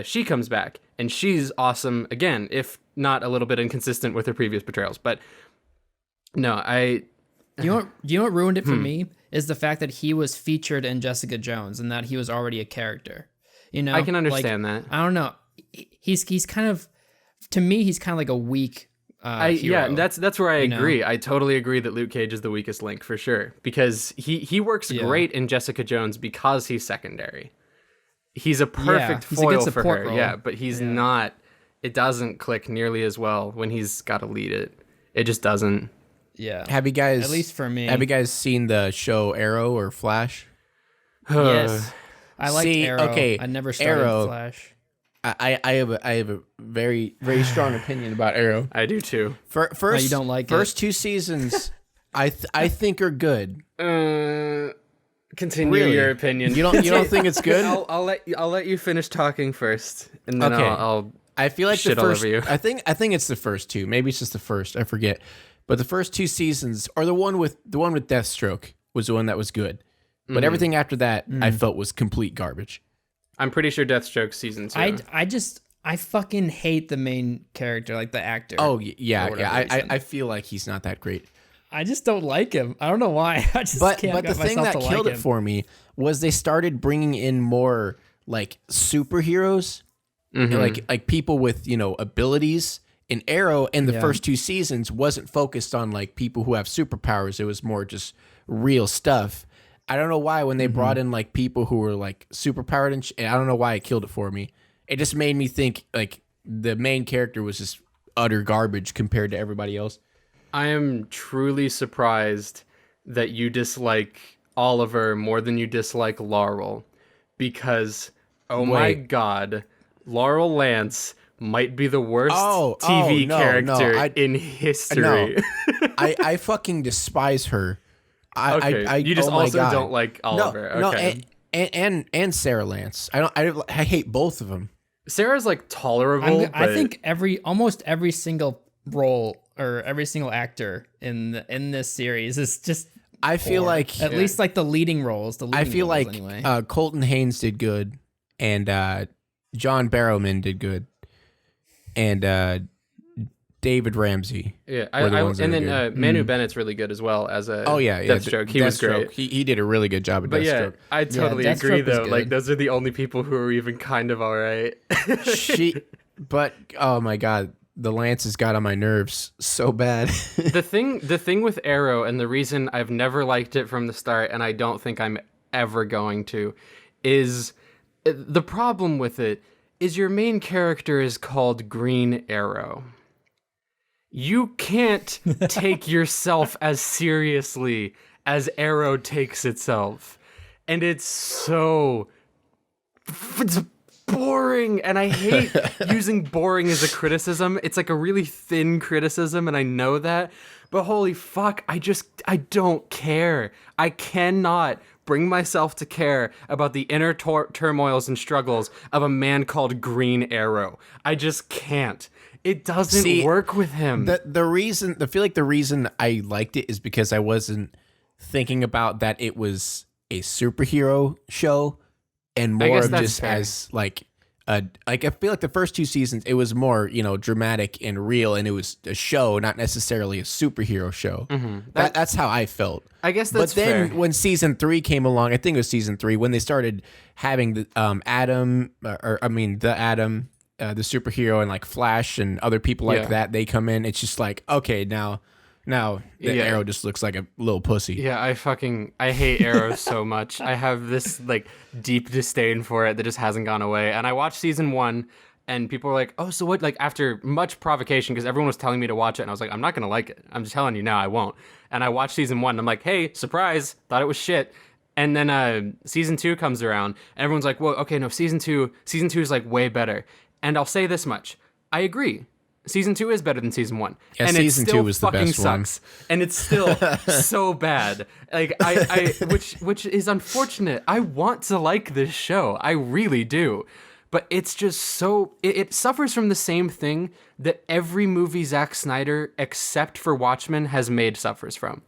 She comes back, and she's awesome again, if not a little bit inconsistent with her previous portrayals. But no, Do you know what ruined it for me? Is the fact that he was featured in Jessica Jones and that he was already a character. You know, I can understand that. I don't know. He's kind of, to me, he's kind of like a weak hero. Yeah, that's where I agree. I totally agree that Luke Cage is the weakest link for sure, because he works great in Jessica Jones because he's secondary. He's a perfect foil for her. Role. Yeah, but he's not. It doesn't click nearly as well when he's got to lead it. It just doesn't. Yeah. Have you guys, at least for me, have you guys seen the show Arrow or Flash? Yes. I like Arrow. Okay, I never started Arrow, Flash. I have a very, very strong opinion about Arrow. I do too. First, you don't like first 2 seasons, I think are good. Continue your opinion. You don't think it's good? I'll let you finish talking first, and then I feel like shit the first. All over you. I think it's the first 2. Maybe it's just the first. I forget. But the first 2 seasons, or the one with Deathstroke, was the one that was good. But everything after that, I felt was complete garbage. I'm pretty sure Deathstroke season 2. I fucking hate the main character, like the actor. Oh yeah. I feel like he's not that great. I just don't like him. I don't know why. I just but can't. But the thing that killed it for me was they started bringing in more like superheroes, like people with abilities. In Arrow, in the first 2 seasons, wasn't focused on like people who have superpowers. It was more just real stuff. I don't know why when they brought in like people who were like superpowered and I don't know why it killed it for me. It just made me think like the main character was just utter garbage compared to everybody else. I am truly surprised that you dislike Oliver more than you dislike Laurel, because my God, Laurel Lance might be the worst TV character in history. No. I fucking despise her. You just also don't like Oliver. No, okay. and Sarah Lance. I hate both of them. Sarah's like tolerable. I think almost every single role or every single actor in this series is just. I feel like at least like the leading roles. I feel like anyway. Colton Haynes did good, and John Barrowman did good, and David Ramsey. Yeah, and then Manu Bennett's really good as well as a Deathstroke. He was great. He did a really good job at Deathstroke. Yeah, I totally agree though. Like those are the only people who are even kind of all right. But oh my god. The Lances got on my nerves so bad. The thing with Arrow, and the reason I've never liked it from the start, and I don't think I'm ever going to, is the problem with it is your main character is called Green Arrow. You can't take yourself as seriously as Arrow takes itself. And it's boring, and I hate using boring as a criticism. It's like a really thin criticism, and I know that, but holy fuck, I don't care. I cannot bring myself to care about the inner turmoils and struggles of a man called Green Arrow. I just can't. It doesn't work with him. I feel like the reason I liked it is because I wasn't thinking about that it was a superhero show, and more of just fair. As like I feel like the first 2 seasons it was more dramatic and real, and it was a show, not necessarily a superhero show. Mm-hmm. That's how I felt. I guess that's fair. But then when season 3 came along, I think it was season 3 when they started having the Atom, the superhero, and like Flash and other people like that, they come in. It's just like, okay, now the Arrow just looks like a little pussy. Yeah, I hate Arrow so much. I have this like deep disdain for it that just hasn't gone away. And I watched season 1, and people were like, "Oh, so what?" Like after much provocation, because everyone was telling me to watch it, and I was like, "I'm not gonna like it. I'm just telling you now, I won't." And I watched season 1, and I'm like, "Hey, surprise! Thought it was shit." And then season 2 comes around, and everyone's like, "Well, okay, no, season 2 is like way better." And I'll say this much: I agree. Season 2 is better than season 1. Yeah, and season 2 was the best sucks. one. And it's still so bad. Like which is unfortunate. I want to like this show. I really do. But it's just so it suffers from the same thing that every movie Zack Snyder except for Watchmen has made suffers from.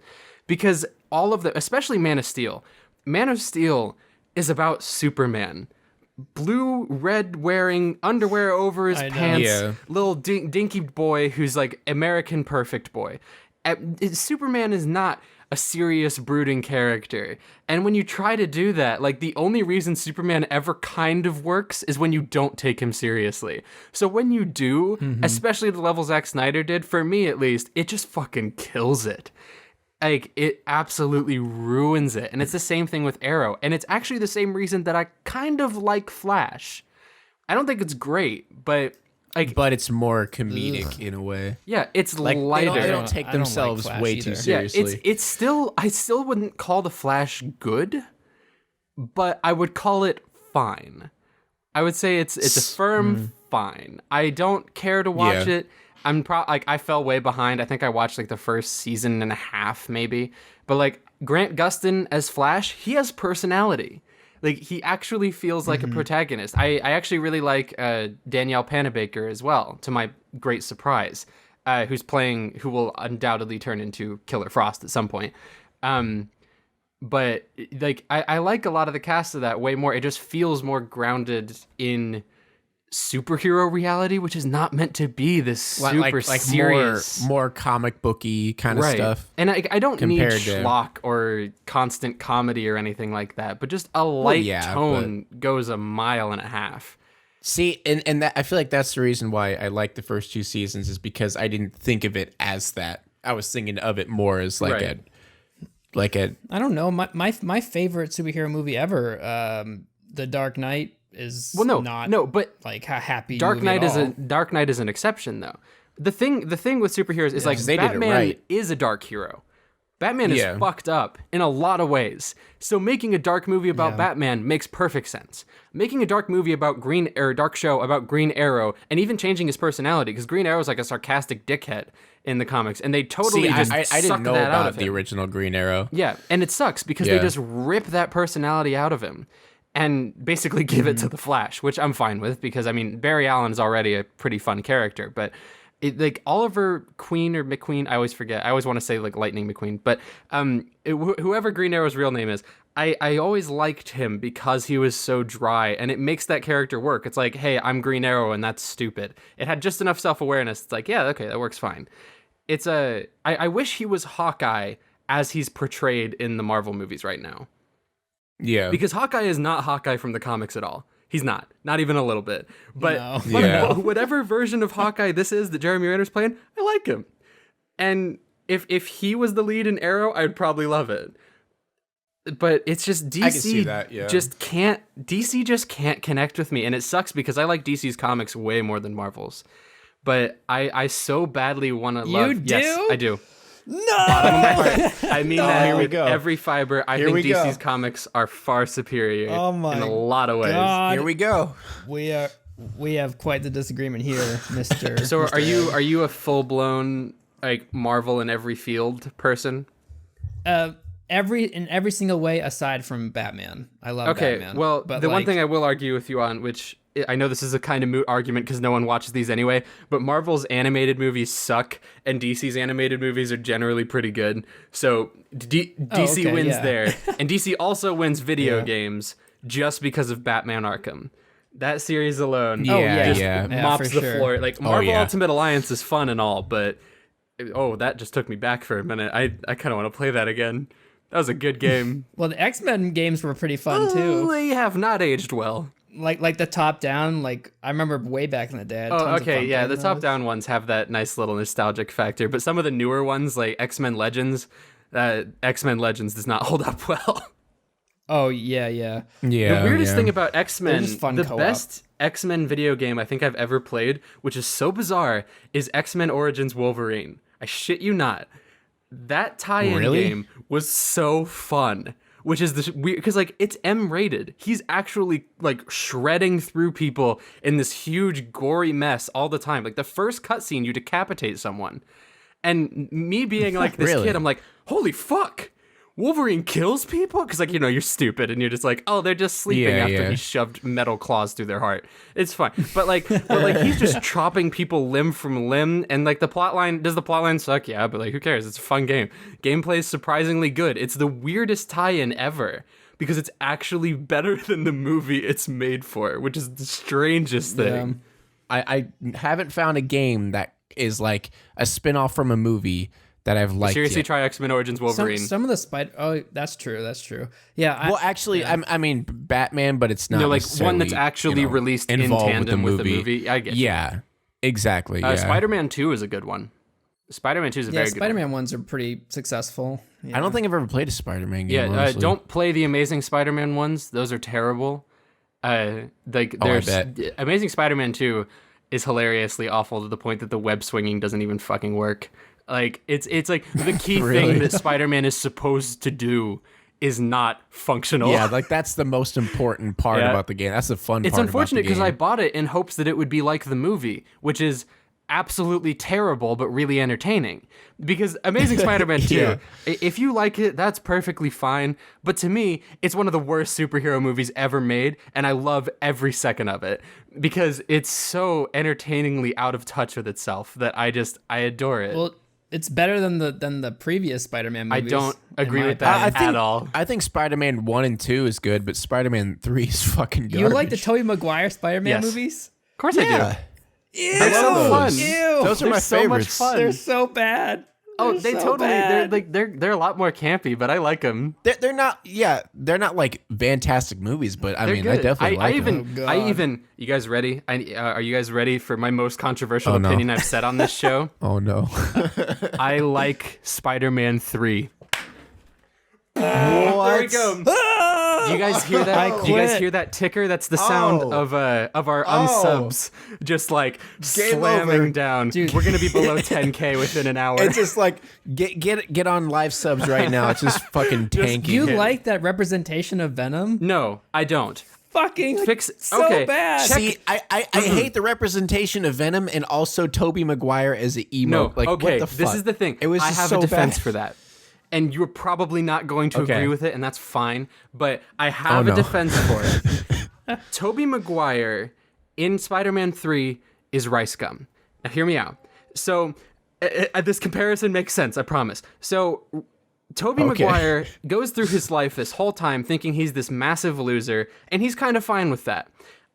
Because all of the, especially Man of Steel is about Superman. Blue, red wearing underwear over his pants, little dinky boy who's like American perfect boy. Superman is not a serious brooding character. And when you try to do that, like the only reason Superman ever kind of works is when you don't take him seriously. So when you do, especially the level Zack Snyder did, for me at least, it just fucking kills it. Like, it absolutely ruins it. And it's the same thing with Arrow. And it's actually the same reason that I kind of like Flash. I don't think it's great, but like... But it's more comedic in a way. Yeah, it's like, lighter. They don't take themselves way too seriously. Yeah, it's still... I still wouldn't call The Flash good, but I would call it fine. I would say it's a firm fine. I don't care to watch it. I fell way behind. I think I watched like the first season and a half maybe. But like Grant Gustin as Flash, he has personality. Like he actually feels like a protagonist. I actually really like Danielle Panabaker as well, to my great surprise, who will undoubtedly turn into Killer Frost at some point. But like I like a lot of the cast of that way more. It just feels more grounded in superhero reality, which is not meant to be this super serious, more comic booky kind of stuff. And I don't need schlock or constant comedy or anything like that, but just a light tone goes a mile and a half. See, and that, I feel like that's the reason why I like the first 2 seasons, is because I didn't think of it as that. I was thinking of it more as like a I don't know, my favorite superhero movie ever, The Dark Knight, is but like how happy Dark Knight is an exception though. The thing with superheroes is like Batman is a dark hero. Batman is fucked up in a lot of ways. So making a dark movie about Batman makes perfect sense. Making a dark movie about dark show about Green Arrow, and even changing his personality, because Green Arrow is like a sarcastic dickhead in the comics, and they totally I didn't know about the original Green Arrow. Yeah, and it sucks because they just rip that personality out of him. and basically give it to the Flash, which I'm fine with because I mean Barry Allen is already a pretty fun character, but like Oliver Queen or McQueen, I always forget. I always want to say like Lightning McQueen, but whoever Green Arrow's real name is, I always liked him because he was so dry, and it makes that character work. It's like, hey, I'm Green Arrow, and that's stupid. It had just enough self-awareness. It's like, yeah, okay, that works fine. I wish he was Hawkeye as he's portrayed in the Marvel movies right now. Yeah. Because Hawkeye is not Hawkeye from the comics at all. He's not even a little bit. But whatever version of Hawkeye this is that Jeremy Renner's playing, I like him. And if he was the lead in Arrow, I'd probably love it. But it's just DC I can see that, yeah. DC just can't connect with me, and it sucks because I like DC's comics way more than Marvel's. But I so badly want to love. You do? Yes, I do. No, I mean that Here we with go. every fiber. I Here think we DC's go. comics are far superior Oh my in a lot of ways. God. Here we go. we have quite the disagreement here, Mister. So are you a full blown like Marvel in every field person? in every single way aside from Batman? I love Batman. Well, but the one thing I will argue with you on, which I know this is a kind of moot argument because no one watches these anyway, but Marvel's animated movies suck and DC's animated movies are generally pretty good. So DC wins there. And DC also wins video games just because of Batman Arkham. That series alone mops for the sure. floor. Like Marvel Ultimate Alliance is fun and all, but that just took me back for a minute. I kind of want to play that again. That was a good game. Well, the X-Men games were pretty fun too. They have not aged well. Like the top down, like I remember way back in the day. I had tons of fun playing the top those. down ones have that nice little nostalgic factor, but some of the newer ones like X-Men Legends does not hold up well. Oh yeah. Yeah. The weirdest thing about X-Men, just fun the co-op. best X-Men video game I think I've ever played, which is so bizarre, is X-Men Origins Wolverine. I shit you not. That tie-in game was so fun. Which is this weird, because like it's M-rated. He's actually like shredding through people in this huge gory mess all the time. Like the first cutscene, you decapitate someone, and me being like this kid, I'm like, holy fuck, Wolverine kills people? Because like you're stupid and you're just like, oh, they're just sleeping after he shoved metal claws through their heart. It's fine, but he's just chopping people limb from limb, and like the plotline suck? Yeah, but like who cares? It's a fun game. Gameplay is surprisingly good. It's the weirdest tie-in ever because it's actually better than the movie it's made for, which is the strangest thing. I haven't found a game that is like a spin-off from a movie that I've liked. Seriously, try X-Men Origins Wolverine. Some of the Spider. Oh, that's true. Yeah. Well, actually, I mean Batman, but it's not like one that's actually released in tandem with the movie. I get you. Yeah, exactly. Spider-Man 2 is a good one. Spider-Man 2 is a very good one. Spider-Man ones are pretty successful. Yeah. I don't think I've ever played a Spider-Man game. Yeah, don't play the Amazing Spider-Man ones. Those are terrible. I bet. Amazing Spider-Man 2 is hilariously awful to the point that the web swinging doesn't even fucking work. Like it's like the key thing that Spider-Man is supposed to do is not functional. Yeah, like that's the most important part about the game. That's the fun part. It's unfortunate because I bought it in hopes that it would be like the movie, which is absolutely terrible but really entertaining. Because Amazing Spider-Man 2, if you like it, that's perfectly fine. But to me, it's one of the worst superhero movies ever made, and I love every second of it because it's so entertainingly out of touch with itself that I adore it. Well, it's better than the previous Spider-Man movies. I don't agree with that at all. I think Spider-Man 1 and 2 is good, but Spider-Man 3 is fucking garbage. You like the Tobey Maguire Spider-Man movies? Of course I do. Ew. They're so fun. Ew. Those are my so much favorites. fun. They're so bad. They're a lot more campy, but I like them. They're not like fantastic movies, but I mean, I definitely like them. You guys ready? Are you guys ready for my most controversial opinion I've said on this show? Oh no. I like Spider-Man 3. What? There we go. Do you guys hear that? Do you guys hear that ticker? That's the sound of our unsubs just like slamming over. down. Dude. We're gonna be below 10K within an hour. It's just like get on live subs right now. It's just fucking tanking. You like that representation of Venom? No, I don't. Fucking Fix- so okay, bad. See, I hate the representation of Venom and also Tobey Maguire as an emo. No, like, okay. what the fuck? This is the thing. It was I just have so a defense bad. for that. and you're probably not going to agree with it, and that's fine. But I have Oh, a no. defense for it. Tobey Maguire in Spider-Man 3 is rice gum. Now, hear me out. So, this comparison makes sense, I promise. So, Tobey Maguire goes through his life this whole time thinking he's this massive loser, and he's kind of fine with that.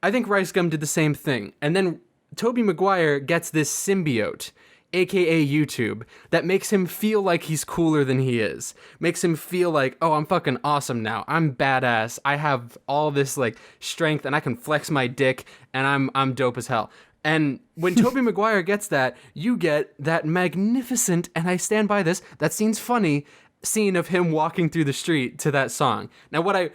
I think Rice Gum did the same thing. And then Tobey Maguire gets this symbiote, aka YouTube, that makes him feel like he's cooler than he is. Makes him feel like, oh, I'm fucking awesome now. I'm badass. I have all this like strength and I can flex my dick and I'm dope as hell. And when Tobey Maguire gets that, you get that magnificent, and I stand by this, that scene's funny, scene of him walking through the street to that song. Now, what I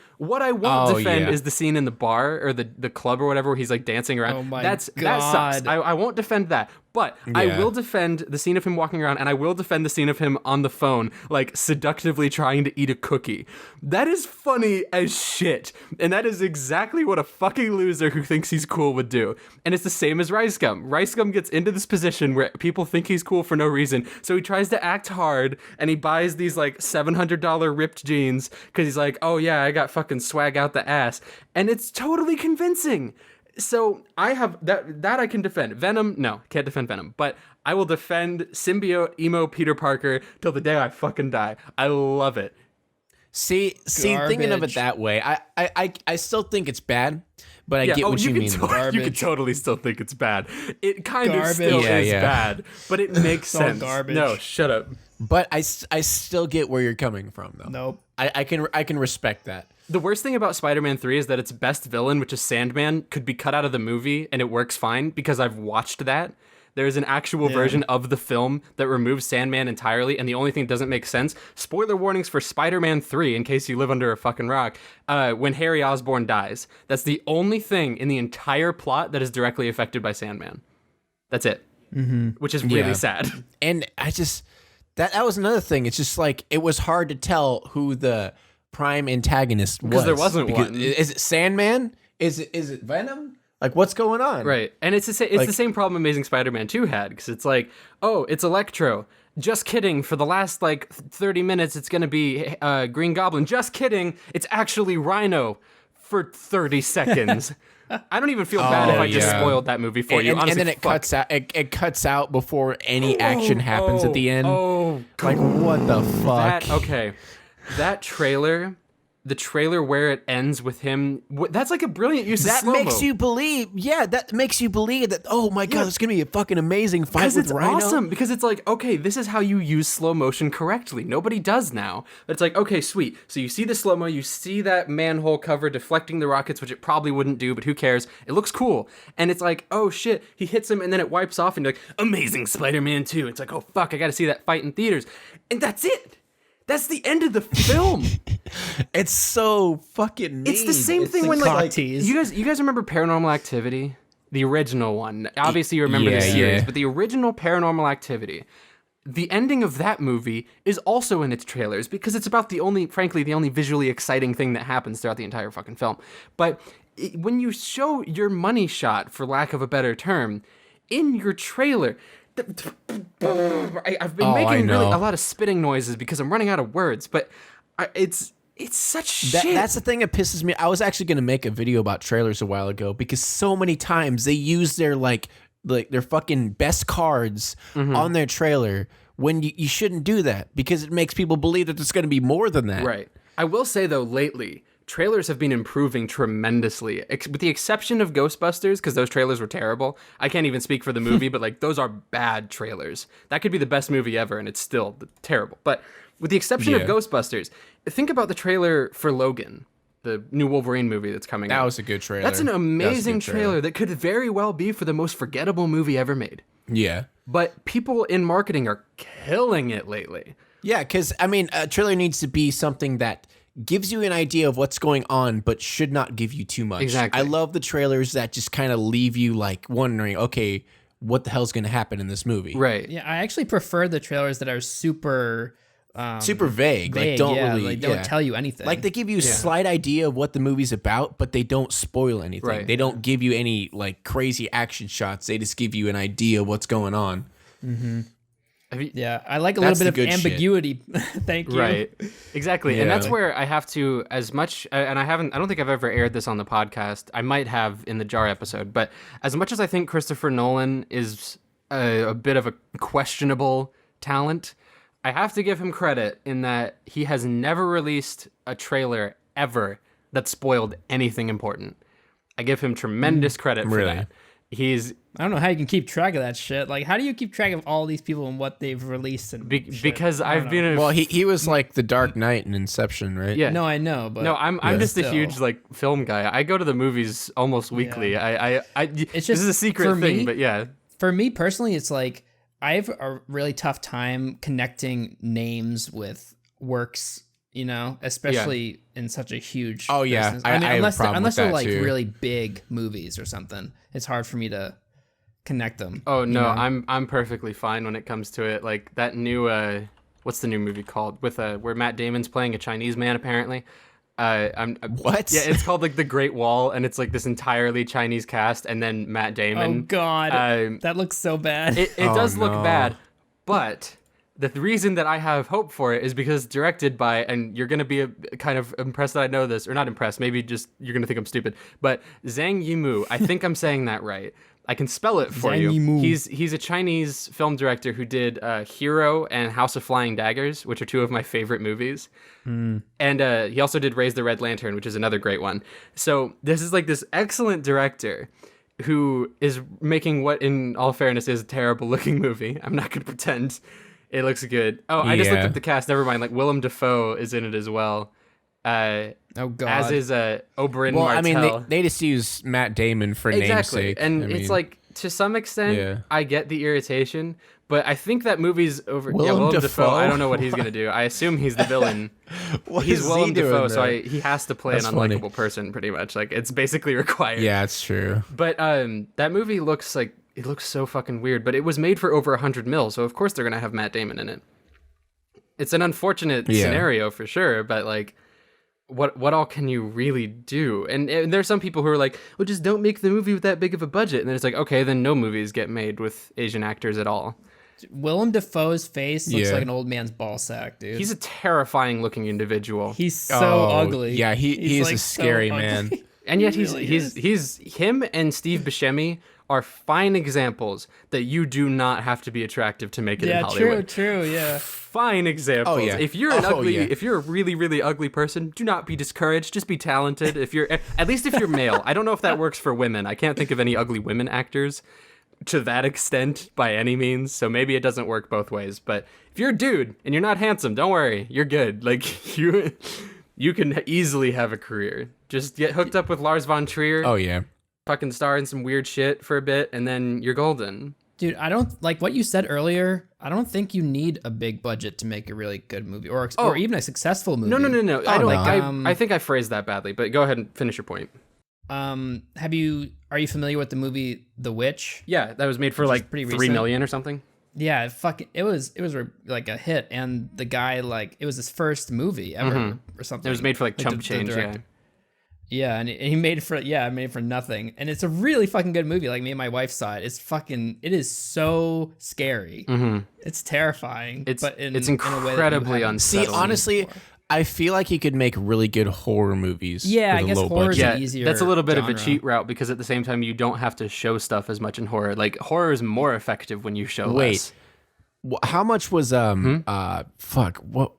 won't defend is the scene in the bar or the club or whatever where he's like dancing around. Oh my That God. sucks. I won't defend that. But I will defend the scene of him walking around, and I will defend the scene of him on the phone, like seductively trying to eat a cookie. That is funny as shit. And that is exactly what a fucking loser who thinks he's cool would do. And it's the same as Rice Gum. Rice Gum gets into this position where people think he's cool for no reason. So he tries to act hard, and he buys these like $700 ripped jeans because he's like, oh yeah, I got fucking swag out the ass. And it's totally convincing. So I have that I can defend. Venom, no, can't defend Venom. But I will defend symbiote emo Peter Parker till the day I fucking die. I love it. See, thinking of it that way, I still think it's bad, but I get what you mean. You can totally still think it's bad. It kind of still is bad, but it makes sense. Garbage. No, shut up. But I still get where you're coming from, though. Nope. I can respect that. The worst thing about Spider-Man 3 is that its best villain, which is Sandman, could be cut out of the movie and it works fine because I've watched that. There's an actual version of the film that removes Sandman entirely, and the only thing that doesn't make sense, spoiler warnings for Spider-Man 3 in case you live under a fucking rock, when Harry Osborn dies. That's the only thing in the entire plot that is directly affected by Sandman. That's it. Which is really sad. And I just that was another thing. It's just like it was hard to tell who the prime antagonist was. Because there wasn't one. Is it Sandman? Is it Venom? Like, what's going on? Right. And it's the same problem Amazing Spider-Man 2 had, because it's like, oh, it's Electro. Just kidding. For the last, 30 minutes, it's going to be Green Goblin. Just kidding. It's actually Rhino for 30 seconds. I don't even feel bad if I just spoiled that movie for you. Honestly, and then it cuts out. It cuts out before any action happens at the end. Oh, like what the fuck? That trailer, the trailer where it ends with him, that's like a brilliant use of slow-mo. That makes you believe. Yeah, that makes you believe that. Oh my god, it's gonna be a fucking amazing fight with Rhino. It's awesome because it's like, okay, this is how you use slow motion correctly. Nobody does now. But it's like, okay, sweet. So you see the slow mo, you see that manhole cover deflecting the rockets, which it probably wouldn't do, but who cares? It looks cool. And it's like, oh shit, he hits him and then it wipes off, and you're like, Amazing Spider-Man 2. It's like, oh fuck, I got to see that fight in theaters, and that's it. That's the end of the film. It's so fucking mean. It's the same thing when you guys remember Paranormal Activity? The original one. Obviously you remember the series, but the original Paranormal Activity. The ending of that movie is also in its trailers because it's about the only visually exciting thing that happens throughout the entire fucking film. But when you show your money shot, for lack of a better term, in your trailer, I've been making really a lot of spitting noises because I'm running out of words, but it's such shit. That's the thing that pisses me. I was actually going to make a video about trailers a while ago because so many times they use their their fucking best cards on their trailer when you shouldn't do that because it makes people believe that there's going to be more than that. Right. I will say though, lately, trailers have been improving tremendously, with the exception of Ghostbusters, because those trailers were terrible. I can't even speak for the movie, but those are bad trailers. That could be the best movie ever, and it's still terrible. But with the exception of Ghostbusters, think about the trailer for Logan, the new Wolverine movie that's coming out. That was a good trailer. That's an amazing trailer that could very well be for the most forgettable movie ever made. Yeah. But people in marketing are killing it lately. Yeah, because, a trailer needs to be something that gives you an idea of what's going on, but should not give you too much. Exactly. I love the trailers that just kind of leave you wondering, okay, what the hell's going to happen in this movie? Right. Yeah, I actually prefer the trailers that are super vague. Don't tell you anything. They give you a slight idea of what the movie's about, but they don't spoil anything. Right. They don't give you any crazy action shots. They just give you an idea of what's going on. Mm-hmm. Yeah, I like a little bit of ambiguity. Thank you. Right, exactly, and that's where I have to, as much, and I don't think I've ever aired this on the podcast. I might have in the Jar episode, but as much as I think Christopher Nolan is a bit of a questionable talent, I have to give him credit in that he has never released a trailer ever that spoiled anything important. I give him tremendous credit for that. I don't know how you can keep track of that shit. Like, how do you keep track of all these people and what they've released? And because I've been well, he was like the Dark Knight and Inception, right? Yeah. No, I know, but no, I'm just a huge like film guy. I go to the movies almost weekly. Yeah. It's just, this is a secret thing, but yeah. For me personally, it's like I have a really tough time connecting names with works. You know, especially in such a huge. Oh yeah, business. I mean, unless they're like too. really big movies or something, it's hard for me to connect them. Oh no, I'm perfectly fine when it comes to it. Like that new what's the new movie called with where Matt Damon's playing a Chinese man apparently. What? Yeah, it's called like The Great Wall, and it's like this entirely Chinese cast, and then Matt Damon. Oh god, that looks so bad. It does look bad, but the reason that I have hope for it is because it's directed by, and you're gonna be kind of impressed that I know this, or not impressed, maybe just you're gonna think I'm stupid, but Zhang Yimou. I think I'm saying that right. I can spell it for you. Yimou. He's a Chinese film director who did Hero and House of Flying Daggers, which are two of my favorite movies. And he also did Raise the Red Lantern, which is another great one. So this is like this excellent director who is making what, in all fairness, is a terrible looking movie. I'm not gonna pretend it looks good. Oh, I just looked up the cast. Never mind. Like Willem Dafoe is in it as well. Oh god. As is Oberyn Well, Martell. I mean, they just use Matt Damon for namesake. And it's like, to some extent, I get the irritation, but I think that movie's over. Willem Dafoe. I don't know what he's gonna do. I assume he's the villain. He's Willem Dafoe, so he has to play an unlikable person, pretty much. Like it's basically required. Yeah, it's true. But that movie looks like. It looks so fucking weird, but it was made for over 100 mil, so of course they're gonna have Matt Damon in it. It's an unfortunate scenario for sure, but like, what all can you really do? And there's some people who are like, well, just don't make the movie with that big of a budget. And then it's like, okay, then no movies get made with Asian actors at all. Willem Dafoe's face looks like an old man's ball sack, dude. He's a terrifying looking individual. He's so ugly. Yeah, he's like a scary man. And yet he's him and Steve Buscemi are fine examples that you do not have to be attractive to make it in Hollywood. True, yeah. Fine examples. Oh, yeah. If you're if you're a really, really ugly person, do not be discouraged. Just be talented. If you're, at least if you're male. I don't know if that works for women. I can't think of any ugly women actors to that extent by any means. So maybe it doesn't work both ways. But if you're a dude and you're not handsome, don't worry. You're good. Like you can easily have a career. Just get hooked up with Lars von Trier. Oh yeah. Fucking star in some weird shit for a bit, and then you're golden. Dude, I don't like what you said earlier. I don't think you need a big budget to make a really good movie, or even a successful movie. No. I think I phrased that badly, but go ahead and finish your point. Are you familiar with the movie The Witch? Yeah, that was made for like $3 million or something. Yeah, it was like a hit, and the guy, like, it was his first movie ever or something. It was made for like chump change, yeah. Yeah, and he made it for nothing, and it's a really fucking good movie. Like, me and my wife saw it. It is so scary. It's terrifying. It's incredibly incredibly unsettling. See, honestly, I feel like he could make really good horror movies. Yeah, I guess horror is budget. easier. That's a little bit genre. of a cheat route because at the same time you don't have to show stuff as much in horror. Like horror is more effective when you show less. How much was fuck, what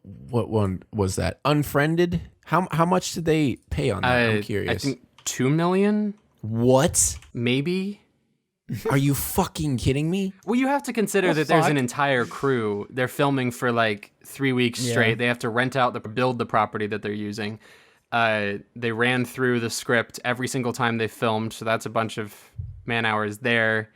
one was that? Unfriended? How much did they pay on that? I'm curious. I think $2 million. What? Maybe. Are you fucking kidding me? Well, you have to consider that there's an entire crew. They're filming for like 3 weeks straight. They have to build the property that they're using. They ran through the script every single time they filmed, so that's a bunch of man hours there.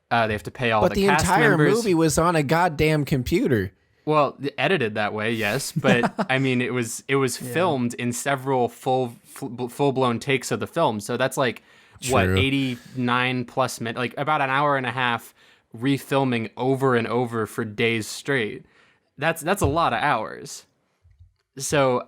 They have to pay all the cast members. But the entire movie was on a goddamn computer. Well, edited that way, yes, but I mean, it was filmed in several full blown takes of the film, so that's like what 89 plus minutes, like about an hour and a half refilming over and over for days straight. That's a lot of hours. So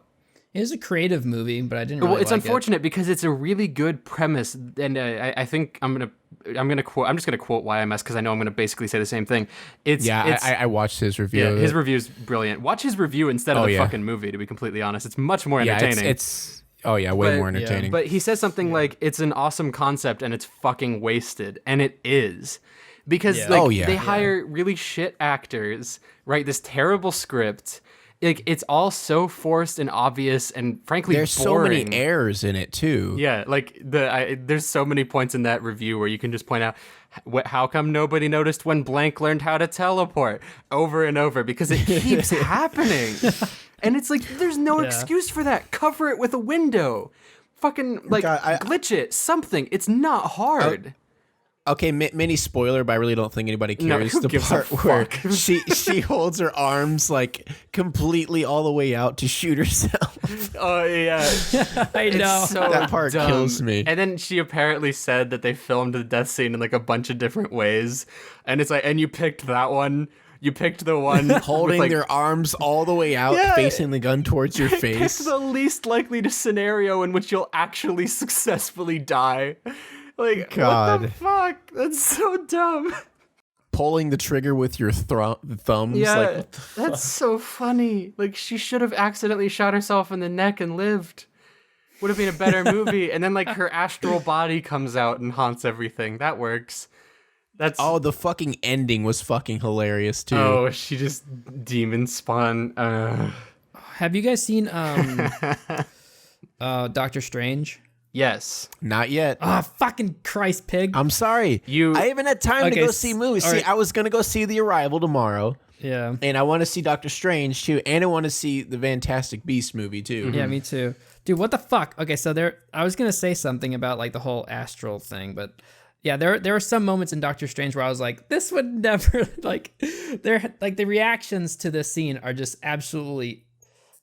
It was a creative movie, but I didn't. Well, Really it's like unfortunate because it's a really good premise, and I think I'm just gonna quote YMS because I know I'm gonna basically say the same thing. I watched his review. Yeah, his review's brilliant. Watch his review instead of the fucking movie. To be completely honest, it's much more entertaining. It's way more entertaining. But he says something like, "It's an awesome concept and it's fucking wasted," and it is. Because they hire really shit actors, write this terrible script. Like, it's all so forced and obvious and frankly there's boring. so many errors in it too. Yeah, like there's so many points in that review where you can just point out how come nobody noticed when blank learned how to teleport over and over, because it keeps happening. And it's like there's no excuse for that. Cover it with a window. Fucking glitch it, something. It's not hard. Okay, mini spoiler, but I really don't think anybody cares. No, the part where she holds her arms like completely all the way out to shoot herself. Oh yeah, I know. So that part dumb. kills me. And then she apparently said that they filmed the death scene in like a bunch of different ways, and it's like, and you picked that one. You picked the one holding their arms all the way out, facing the gun towards your face. Picked the least likely scenario in which you'll actually successfully die. Like, God. What the fuck? That's so dumb. Pulling the trigger with your thumbs. Yeah, like, that's so funny. Like, she should have accidentally shot herself in the neck and lived. Would have been a better movie. And then, like, her astral body comes out and haunts everything. That works. The fucking ending was fucking hilarious, too. Oh, she just demon spawn. Have you guys seen Doctor Strange? Yes. Not yet. Oh, fucking Christ, pig. I'm sorry. I haven't had time to go see movies. See, I was going to go see The Arrival tomorrow. Yeah. And I want to see Doctor Strange, too. And I want to see the Fantastic Beasts movie, too. Yeah, me too. Dude, what the fuck? Okay, so I was going to say something about, like, the whole astral thing, but... Yeah, there were some moments in Doctor Strange where I was like, this would never, like, the reactions to this scene are just absolutely,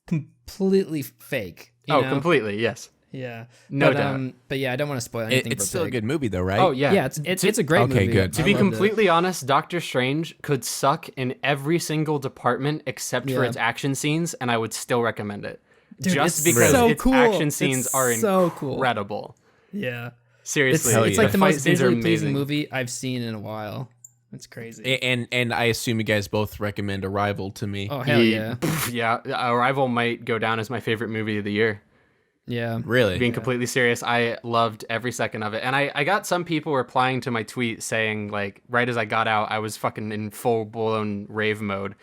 completely fake. You know? Completely, yes. Yeah. No doubt. But yeah, I don't want to spoil anything. It's still a good movie, though, right? Oh, yeah. Yeah, it's a great movie. Okay, good. To be completely honest, Doctor Strange could suck in every single department except for its action scenes, and I would still recommend it. Dude, just it's because so its cool. action scenes are so cool. incredible. Yeah. Seriously. It's like the most visually amazing. pleasing movie I've seen in a while. It's crazy. And I assume you guys both recommend Arrival to me. Oh, hell yeah. Yeah, Arrival might go down as my favorite movie of the year. Yeah. Really? Being completely serious, I loved every second of it. And I got some people replying to my tweet saying, like, right as I got out, I was fucking in full-blown rave mode.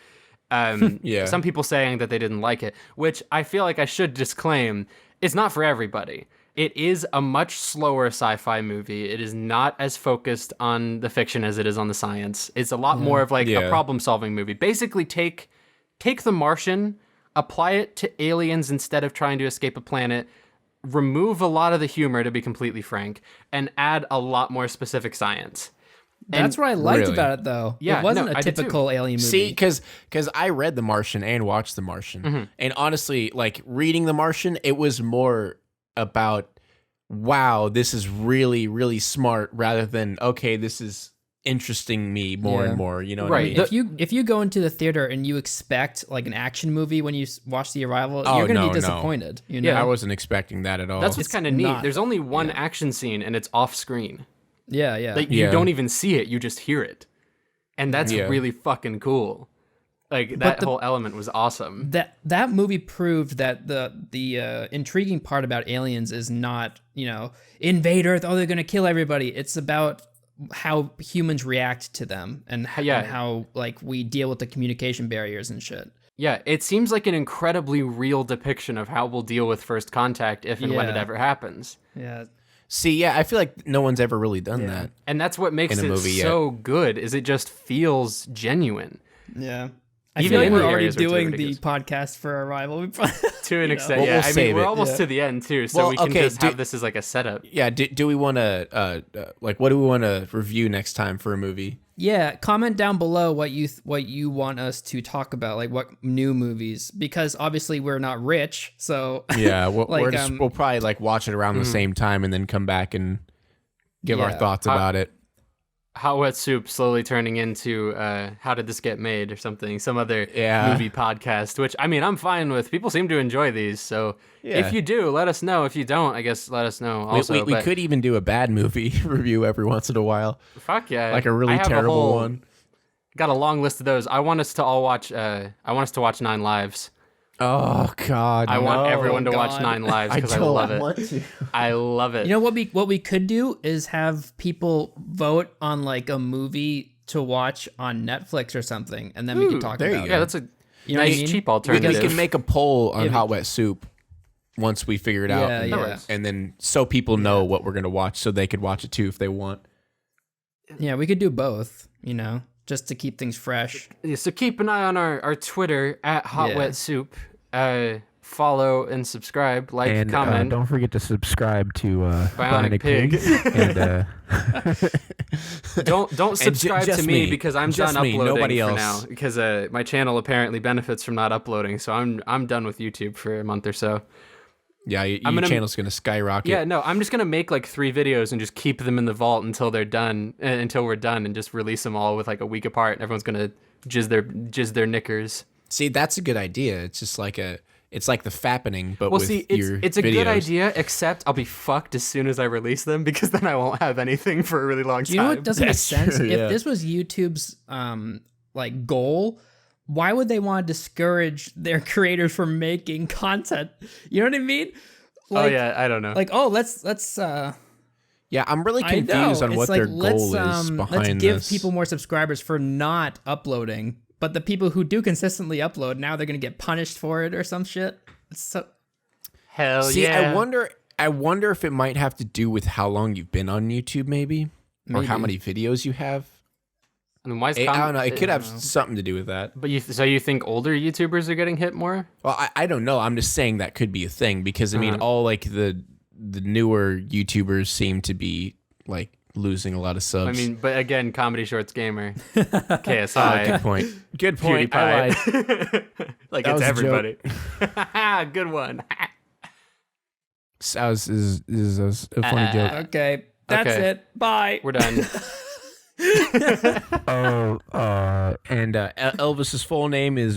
Some people saying that they didn't like it, which I feel like I should disclaim, it's not for everybody. It is a much slower sci-fi movie. It is not as focused on the fiction as it is on the science. It's a lot more of like a problem-solving movie. Basically, take The Martian, apply it to aliens instead of trying to escape a planet, remove a lot of the humor, to be completely frank, and add a lot more specific science. That's what I liked about it, though. Yeah, it wasn't no, a typical alien movie. See, because I read The Martian and watched The Martian, and honestly, like reading The Martian, it was more about, wow, this is really, really smart, rather than, okay, this is interesting me more and more. You know what I mean? If you go into the theater and you expect like an action movie when you watch The Arrival, you're gonna be disappointed. You know? Yeah, I wasn't expecting that at all. That's what's kind of neat. There's only one action scene, and it's off screen. Yeah. Like, you don't even see it, you just hear it. And that's really fucking cool. Like, that whole element was awesome. That movie proved that the intriguing part about aliens is not, invade Earth, they're gonna kill everybody. It's about how humans react to them and how like we deal with the communication barriers and shit. Yeah, it seems like an incredibly real depiction of how we'll deal with first contact if and when it ever happens. Yeah. See, I feel like no one's ever really done that. And that's what makes it so good, is it just feels genuine. Yeah. I feel like we're already doing the podcast for Arrival. To an extent, Well, yeah. we'll save we're it. almost to the end, too, so we can just have this as like a setup. Yeah, do we want to, what do we want to review next time for a movie? Yeah, comment down below what you want us to talk about, like what new movies, because obviously we're not rich, so yeah, we'll probably like watch it around the same time and then come back and give our thoughts about it. Hot Wet Soup slowly turning into How Did This Get Made or something, some other movie podcast, which, I mean, I'm fine with. People seem to enjoy these, so if you do, let us know. If you don't, I guess let us know also. We could even do a bad movie review every once in a while. Fuck yeah. Like a really terrible one. Got a long list of those. I want us to all watch, watch 9 Lives. Oh God! I want everyone to watch 9 Lives because I love it. I love it. You know what we could do is have people vote on like a movie to watch on Netflix or something, and then we can talk about it. Yeah, that's a nice cheap alternative. We can make a poll on Hot Wet Soup once we figure it out, and then so people know what we're gonna watch, so they could watch it too if they want. Yeah, we could do both. You know, just to keep things fresh. Yeah, so keep an eye on our Twitter at Hot Wet Soup. Follow and subscribe, like, and comment. Don't forget to subscribe to Bionic Pig. And don't subscribe to me because I'm done uploading nobody for else. now. Because my channel apparently benefits from not uploading, so I'm done with YouTube for a month or so. Yeah, your channel's gonna skyrocket. Yeah, no, I'm just gonna make like 3 videos and just keep them in the vault until they're done, until we're done, and just release them all with like a week apart. And everyone's gonna jizz their knickers. See, that's a good idea. It's just like it's like the fappening, but it's a videos. good idea, except I'll be fucked as soon as I release them because then I won't have anything for a really long time. You know what doesn't make sense? True, If this was YouTube's like goal, why would they want to discourage their creators from making content? You know what I mean? Like, I don't know. Like, let's Yeah, I'm really confused on what their goal is behind let's give this. people more subscribers for not uploading, but the people who do consistently upload, now they're gonna get punished for it or some shit. It's so hell yeah. I wonder if it might have to do with how long you've been on YouTube, maybe. Or how many videos you have. I mean, why is I don't know. It could have something to do with that. But so you think older YouTubers are getting hit more? Well, I don't know. I'm just saying that could be a thing because I mean, all like the newer YouTubers seem to be like losing a lot of subs. I mean, but again, Comedy Shorts Gamer, KSI. Good point. Good point. I lied. Like That it's was a everybody. Good one. That was a funny joke. okay. That's it. Bye. We're done. And Elvis's full name is